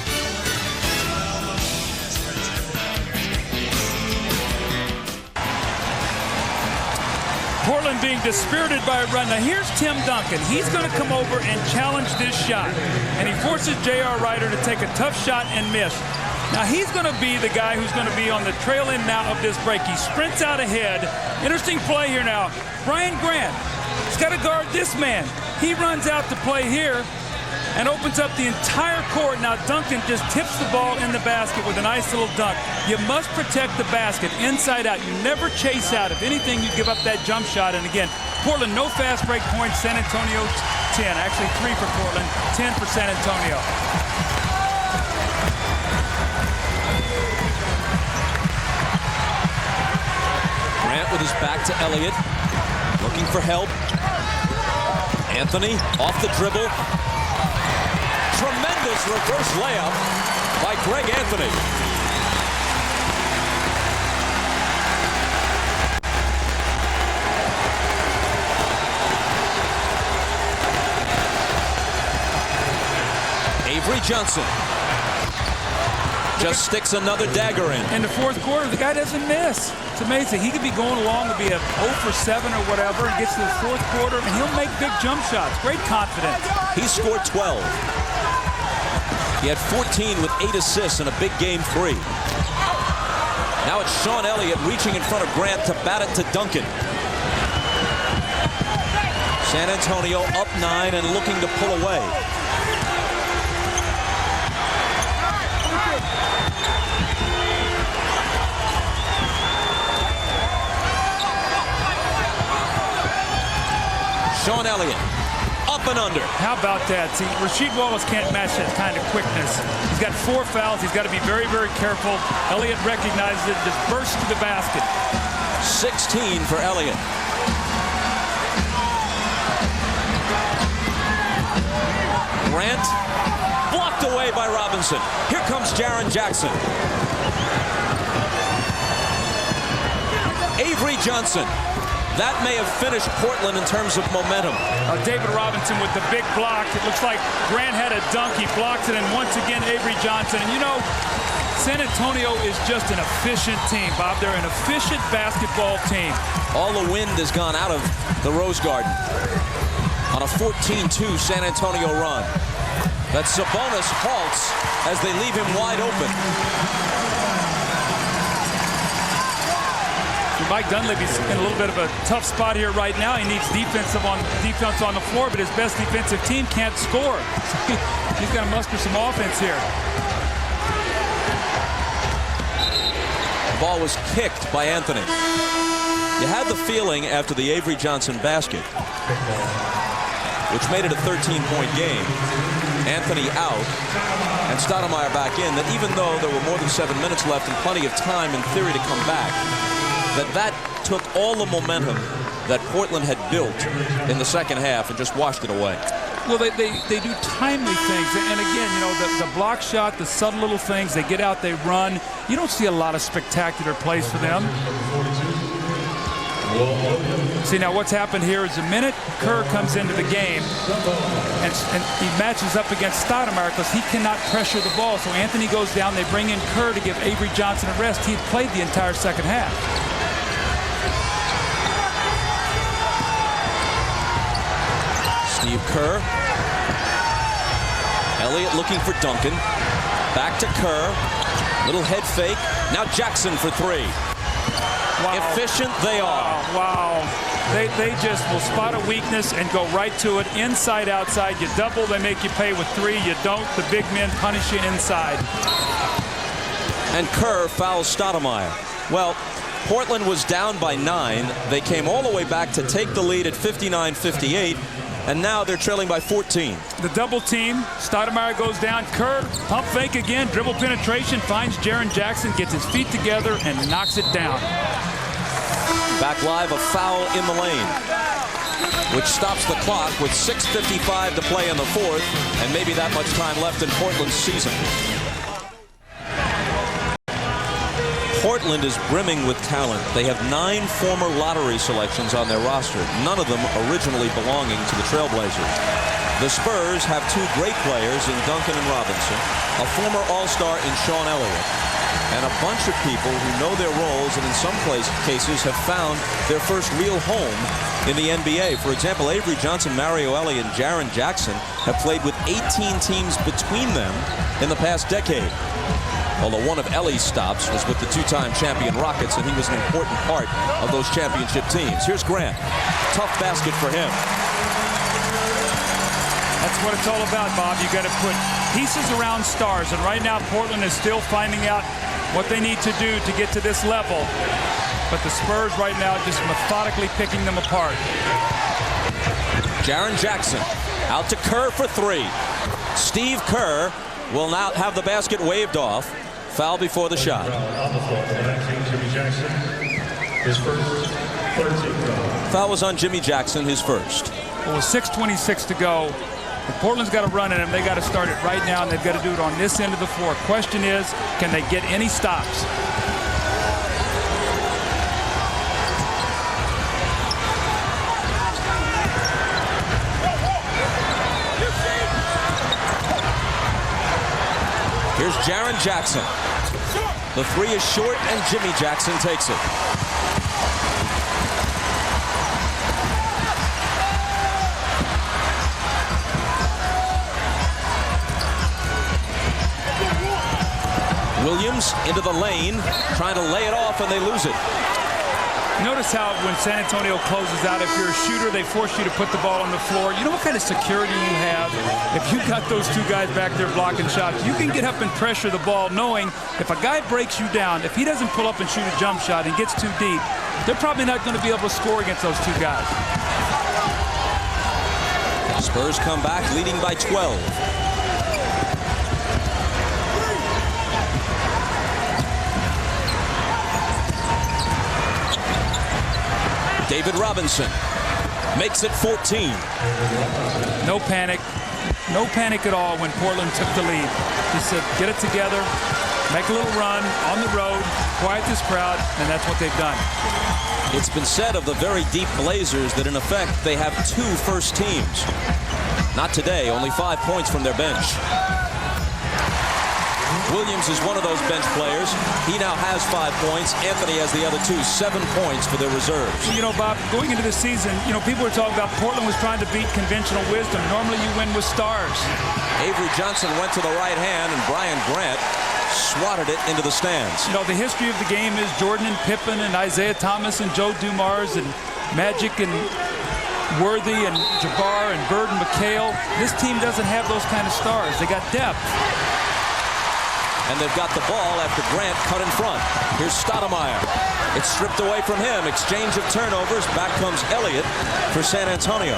Portland being dispirited by a run. Now here's Tim Duncan. He's going to come over and challenge this shot. And he forces J.R. Ryder to take a tough shot and miss. Now he's going to be the guy who's going to be on the trail end now of this break. He sprints out ahead. Interesting play here now. Brian Grant, he's got to guard this man. He runs out to play here and opens up the entire court. Now Duncan just tips the ball in the basket with a nice little dunk. You must protect the basket inside out. You never chase out. If anything, you give up that jump shot. And again, Portland, no fast break points. San Antonio, 10. Actually 3 for Portland, 10 for San Antonio. Grant with his back to Elliott, looking for help. Anthony off the dribble. Tremendous reverse layup by Greg Anthony. Avery Johnson just sticks another dagger in. In the fourth quarter, the guy doesn't miss. It's amazing. He could be going along to be a 0 for 7 or whatever, and gets to the fourth quarter, and he'll make big jump shots. Great confidence. He scored 12. He had 14 with 8 assists in a big game 3. Now it's Sean Elliott reaching in front of Grant to bat it to Duncan. San Antonio up 9 and looking to pull away. Sean Elliott, up and under. How about that? See, Rasheed Wallace can't match that kind of quickness. He's got 4 fouls. He's got to be very, very careful. Elliott recognizes it, just bursts to the basket. 16 for Elliott. Grant, blocked away by Robinson. Here comes Jaren Jackson. Avery Johnson. That may have finished Portland in terms of momentum. David Robinson with the big block. It looks like Grant had a dunk. He blocks it, and once again, Avery Johnson. And you know, San Antonio is just an efficient team, Bob. They're an efficient basketball team. All the wind has gone out of the Rose Garden on a 14-2 San Antonio run. That Sabonis halts as they leave him wide open. Mike Dunleavy's in a little bit of a tough spot here right now. He needs defense on the floor, but his best defensive team can't score. He's got to muster some offense here. The ball was kicked by Anthony. You had the feeling after the Avery Johnson basket, which made it a 13-point game, Anthony out and Stoudemire back in, that even though there were more than 7 minutes left and plenty of time in theory to come back, that took all the momentum that Portland had built in the second half and just washed it away. Well, they do timely things. And again, you know, the block shot, the subtle little things, they get out, they run. You don't see a lot of spectacular plays for them. See, now what's happened here is the minute Kerr comes into the game and he matches up against Stoudemire because he cannot pressure the ball. So Anthony goes down. They bring in Kerr to give Avery Johnson a rest. He had played the entire second half. Steve Kerr. Elliott looking for Duncan. Back to Kerr. Little head fake. Now Jackson for three. Wow. Efficient they are. Wow. They just will spot a weakness and go right to it. Inside, outside. You double, they make you pay with three. You don't, the big men punish you inside. And Kerr fouls Stoudemire. Well, Portland was down by 9. They came all the way back to take the lead at 59-58. And now they're trailing by 14. The double team. Stoudemire goes down. Kerr, pump fake again. Dribble penetration. Finds Jaren Jackson. Gets his feet together and knocks it down. Back live, a foul in the lane, which stops the clock with 6:55 to play in the fourth, and maybe that much time left in Portland's season. Portland is brimming with talent. They have 9 former lottery selections on their roster, none of them originally belonging to the Trailblazers. The Spurs have 2 great players in Duncan and Robinson, a former All-Star in Sean Elliott, and a bunch of people who know their roles and in some cases have found their first real home in the NBA. For example, Avery Johnson, Mario Elliott, and Jaren Jackson have played with 18 teams between them in the past decade. Although one of Ellie's stops was with the 2-time champion Rockets, and he was an important part of those championship teams. Here's Grant. Tough basket for him. That's what it's all about, Bob. You got to put pieces around stars, and right now Portland is still finding out what they need to do to get to this level. But the Spurs right now just methodically picking them apart. Jaren Jackson out to Kerr for 3. Steve Kerr will now have the basket waved off. Foul before the shot. Foul was on Jimmy Jackson, his first. Well, with 6:26 to go, if Portland's got to run in them, they got to start it right now, and they've got to do it on this end of the floor. Question is, can they get any stops? Here's Jaren Jackson. The 3 is short, and Jimmy Jackson takes it. Williams into the lane, trying to lay it off, and they lose it. Notice how when San Antonio closes out, if you're a shooter, they force you to put the ball on the floor. You know what kind of security you have? If you've got those 2 guys back there blocking shots, you can get up and pressure the ball knowing if a guy breaks you down, if he doesn't pull up and shoot a jump shot and gets too deep, they're probably not going to be able to score against those 2 guys. Spurs come back leading by 12. David Robinson makes it 14. No panic. No panic at all when Portland took the lead. He said, get it together, make a little run on the road, quiet this crowd, and that's what they've done. It's been said of the very deep Blazers that in effect they have 2 first teams. Not today, only 5 points from their bench. Williams is one of those bench players. He now has 5 points. Anthony has the other 2, 7 points for their reserves. You know, Bob, going into the season, you know, people were talking about Portland was trying to beat conventional wisdom. Normally you win with stars. Avery Johnson went to the right hand, and Brian Grant swatted it into the stands. You know, the history of the game is Jordan and Pippen and Isaiah Thomas and Joe Dumars and Magic and Worthy and Jabbar and Bird and McHale. This team doesn't have those kind of stars. They got depth. And they've got the ball after Grant cut in front. Here's Stoudemire. It's stripped away from him. Exchange of turnovers. Back comes Elliott for San Antonio.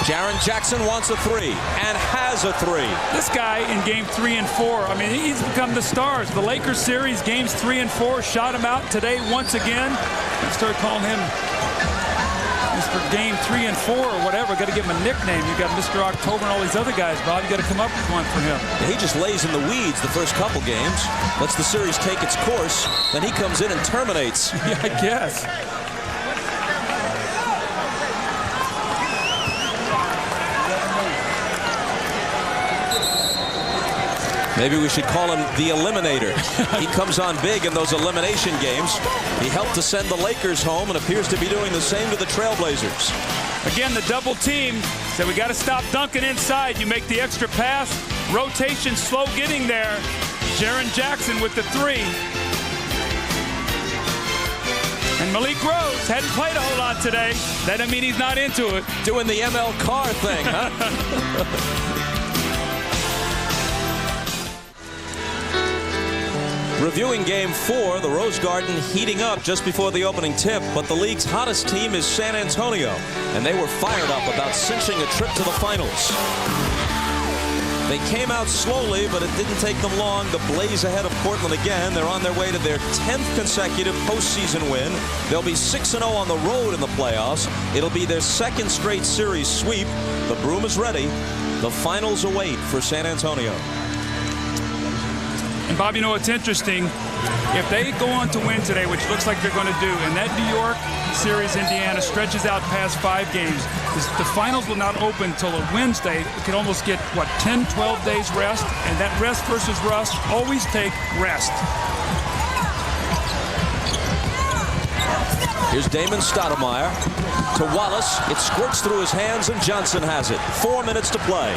Jaren Jackson wants a three and has a three. This guy in game 3 and 4, I mean, he's become the stars. The Lakers series, games 3 and 4, shot him out today once again. Let's start calling him Mr. Game 3 and 4 or whatever. Got to give him a nickname. You got Mr. October and all these other guys, Bob. You got to come up with one for him. He just lays in the weeds the first couple games, lets the series take its course, then he comes in and terminates. Yeah, I guess. Maybe we should call him the Eliminator. He comes on big in those elimination games. He helped to send the Lakers home and appears to be doing the same to the Trailblazers. Again, the double team said we got to stop dunking inside. You make the extra pass. Rotation slow getting there. Jaren Jackson with the three. And Malik Rose hadn't played a whole lot today. That doesn't mean he's not into it. Doing the ML Carr thing, huh? Reviewing Game 4, the Rose Garden heating up just before the opening tip, but the league's hottest team is San Antonio, and they were fired up about cinching a trip to the finals. They came out slowly, but it didn't take them long to blaze ahead of Portland again. They're on their way to their 10th consecutive postseason win. They'll be 6-0 on the road in the playoffs. It'll be their second straight series sweep. The broom is ready. The finals await for San Antonio. And Bob, you know what's interesting? If they go on to win today, which looks like they're going to do, and that New York series, Indiana, stretches out past 5 games, the finals will not open until a Wednesday. It could almost get, 10, 12 days rest, and that rest versus rust, always take rest. Here's Damon Stoudemire to Wallace. It squirts through his hands, and Johnson has it. 4 minutes to play.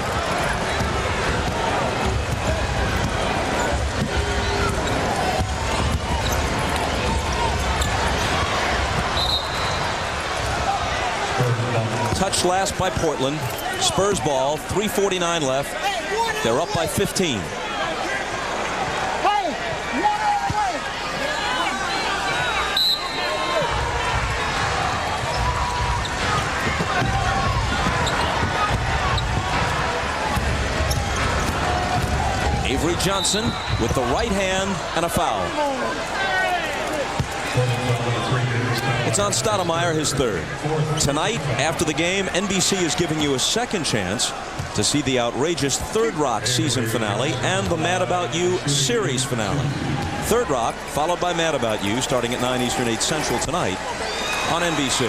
Touch last by Portland. Spurs ball, 3:49 left. They're up by 15. Avery Johnson with the right hand and a foul. It's on Stoudemire, his third. Tonight, after the game, NBC is giving you a second chance to see the outrageous Third Rock season finale and the Mad About You series finale. Third Rock, followed by Mad About You, starting at 9 Eastern, 8 Central tonight on NBC.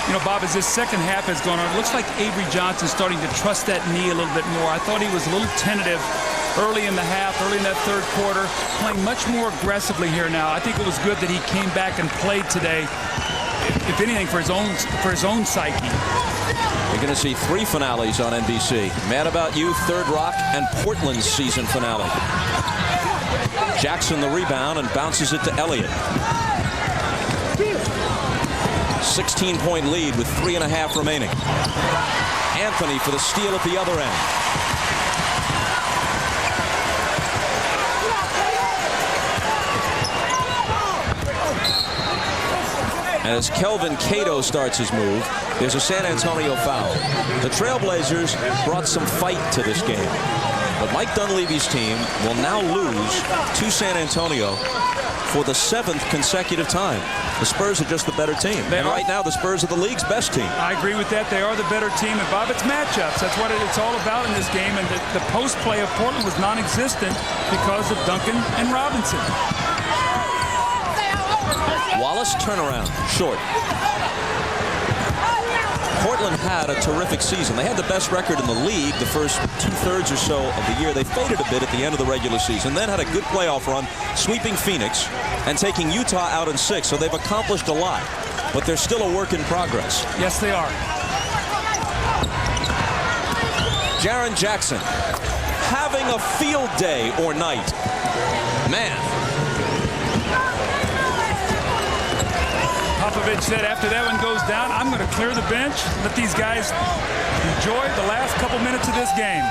You know, Bob, as this second half has gone on, it looks like Avery Johnson's starting to trust that knee a little bit more. I thought he was a little tentative early in the half, early in that third quarter, playing much more aggressively here now. I think it was good that he came back and played today, if anything, for his own psyche. You're going to see 3 finales on NBC. Mad About You, Third Rock, and Portland's season finale. Jackson the rebound and bounces it to Elliott. 16-point lead with 3.5 remaining. Anthony for the steal at the other end. And as Kelvin Cato starts his move, there's a San Antonio foul. The Trailblazers brought some fight to this game. But Mike Dunleavy's team will now lose to San Antonio for the 7th consecutive time. The Spurs are just the better team. And right now, the Spurs are the league's best team. I agree with that. They are the better team. And, Bob, it's matchups. That's what it's all about in this game. And the post play of Portland was non-existent because of Duncan and Robinson. Wallace turnaround, short. Portland had a terrific season. They had the best record in the league the first 2/3 or so of the year. They faded a bit at the end of the regular season, then had a good playoff run, sweeping Phoenix and taking Utah out in 6. So they've accomplished a lot, but they're still a work in progress. Yes, they are. Jaren Jackson having a field day or night. Man. Popovich said after that one goes down, I'm going to clear the bench, let these guys enjoy the last couple minutes of this game.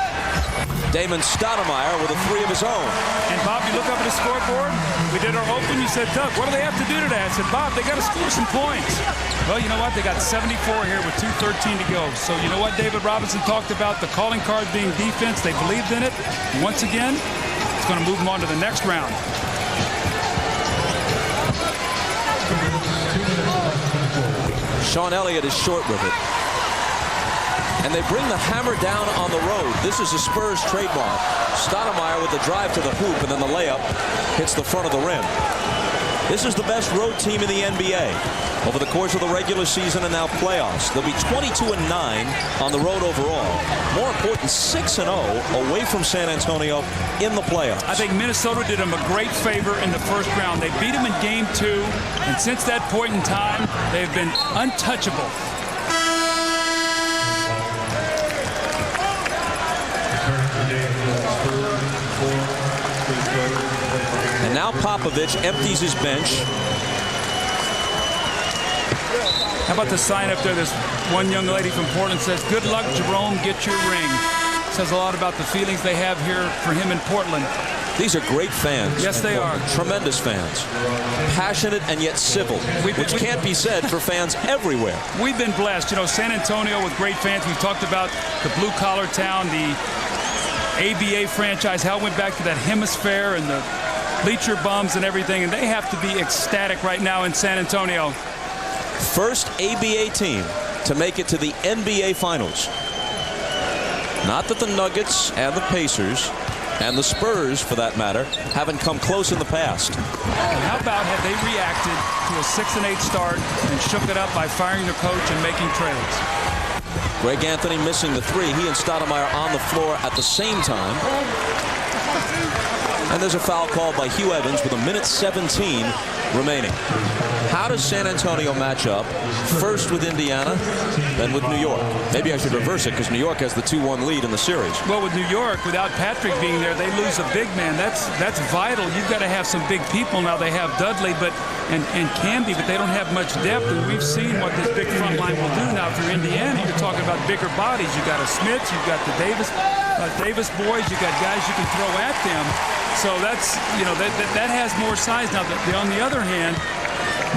Damon Stoudemire with a three of his own. And Bob, you look up at the scoreboard. We did our open. You said, Doug, what do they have to do today? I said, Bob, they got to score some points. Well, you know what? They got 74 here with 2:13 to go. So you know what David Robinson talked about? The calling card being defense. They believed in it. Once again, it's going to move them on to the next round. Sean Elliott is short with it. And they bring the hammer down on the road. This is a Spurs trademark. Stoudemire with the drive to the hoop, and then the layup hits the front of the rim. This is the best road team in the NBA over the course of the regular season and now playoffs. They'll be 22-9 on the road overall. More important, 6-0 away from San Antonio in the playoffs. I think Minnesota did them a great favor in the first round. They beat them in Game 2, and since that point in time, they've been untouchable. And now Popovich empties his bench. How about the sign up there? This one young lady from Portland says, "Good luck, Jerome, get your ring." Says a lot about the feelings they have here for him in Portland. These are great fans. Yes, they are. Tremendous fans. Passionate and yet civil, which can't be said for fans everywhere. We've been blessed. You know, San Antonio with great fans. We've talked about the blue-collar town, the ABA franchise, how it went back to that hemisphere and the bleacher bums and everything, and they have to be ecstatic right now in San Antonio. First ABA team to make it to the NBA Finals. Not that the Nuggets and the Pacers and the Spurs, for that matter, haven't come close in the past. And how about had they reacted to a 6-8 start and shook it up by firing the coach and making trades? Greg Anthony missing the three. He and Stoudemire on the floor at the same time. And there's a foul called by Hugh Evans with 1:17 remaining. How does San Antonio match up? First with Indiana, then with New York. Maybe I should reverse it because New York has the 2-1 lead in the series. Well, with New York, without Patrick being there, they lose a big man. That's vital. You've got to have some big people. Now they have Dudley and Camby, but they don't have much depth. And we've seen what this big front line will do now for Indiana. You're talking about bigger bodies. You've got a Smith, you've got the Davis boys, you've got guys you can throw at them. So that's, you know, that has more size. Now, on the other hand,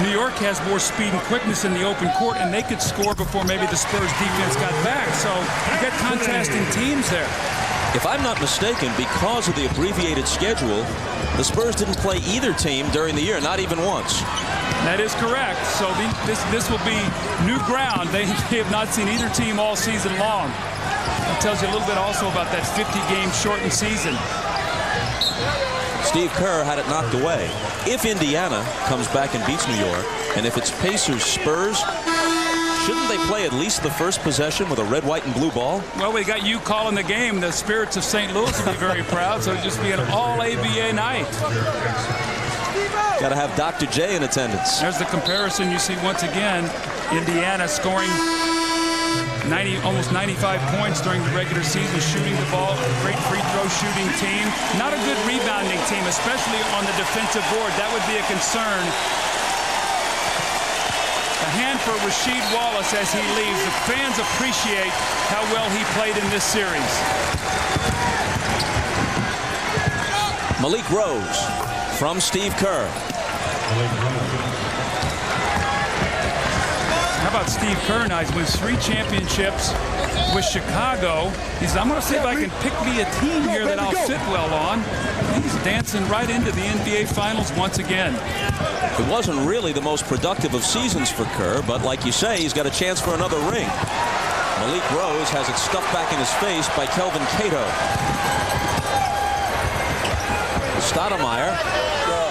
New York has more speed and quickness in the open court, and they could score before maybe the Spurs defense got back. So you got contrasting teams there. If I'm not mistaken, because of the abbreviated schedule, the Spurs didn't play either team during the year, not even once. That is correct. So this will be new ground. They have not seen either team all season long. That tells you a little bit also about that 50-game shortened season. Steve Kerr had it knocked away. If Indiana comes back and beats New York, and if it's Pacers-Spurs, shouldn't they play at least the first possession with a red, white, and blue ball? Well, we got you calling the game. The Spirits of St. Louis would be very proud, so it'd just be an all-ABA night. Got to have Dr. J in attendance. There's the comparison you see once again. Indiana scoring almost 95 points during the regular season, shooting the ball, great free throw shooting team. Not a good rebounding team, especially on the defensive board. That would be a concern. A hand for Rasheed Wallace as he leaves. The fans appreciate how well he played in this series. Malik Rose from Steve Kerr. How about Steve Kerr now? He's won 3 championships with Chicago. He said, I'm going to see if I can pick me a team here that I'll fit well on. He's dancing right into the NBA Finals once again. It wasn't really the most productive of seasons for Kerr, but like you say, he's got a chance for another ring. Malik Rose has it stuffed back in his face by Kelvin Cato. Stoudemire,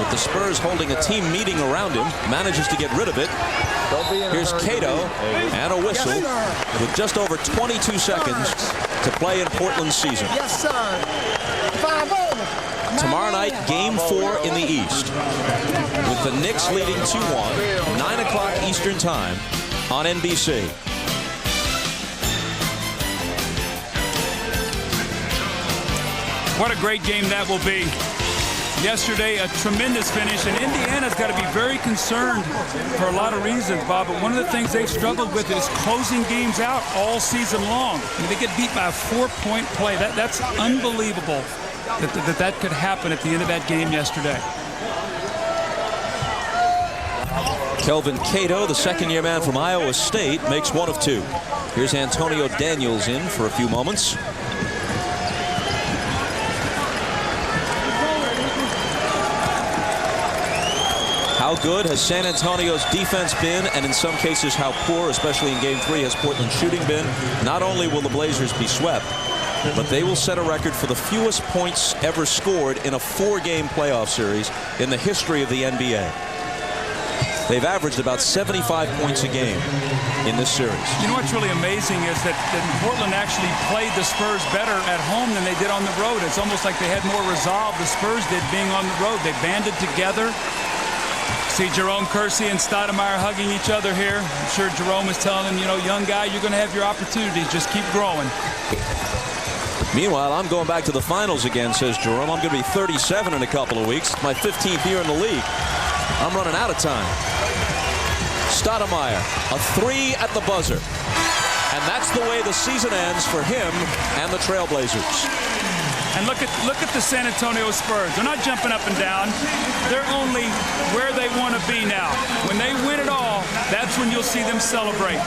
with the Spurs holding a team meeting around him, manages to get rid of it. Here's Cato and a whistle with just over 22 seconds to play in Portland's season. Yes, sir. 5-0. Tomorrow night, Game 4 in the East, with the Knicks leading 2-1, 9 o'clock Eastern Time on NBC. What a great game that will be. yesterday, a tremendous finish, and Indiana's got to be very concerned for a lot of reasons, Bob, but one of the things they've struggled with is closing games out all season long. I mean, they get beat by a 4-point play. That's unbelievable that could happen at the end of that game yesterday. Kelvin Cato, the second-year man from Iowa State, makes one of two. Here's Antonio Daniels in for a few moments. How good has San Antonio's defense been, and in some cases how poor, especially in Game 3, has Portland's shooting been? Not only will the Blazers be swept, but they will set a record for the fewest points ever scored in a 4-game playoff series in the history of the NBA. They've averaged about 75 points a game in this series. You know what's really amazing is that Portland actually played the Spurs better at home than they did on the road. It's almost like they had more resolve, the Spurs did, being on the road. They banded together. See Jerome Kersey and Stoudemire hugging each other here. I'm sure Jerome is telling him, you know, young guy, you're going to have your opportunities. Just keep growing. Meanwhile, I'm going back to the finals again, says Jerome. I'm going to be 37 in a couple of weeks. It's my 15th year in the league. I'm running out of time. Stoudemire, a 3 at the buzzer. And that's the way the season ends for him and the Trailblazers. And look at the San Antonio Spurs. They're not jumping up and down. They're only where they want to be now. When they win it all, that's when you'll see them celebrate.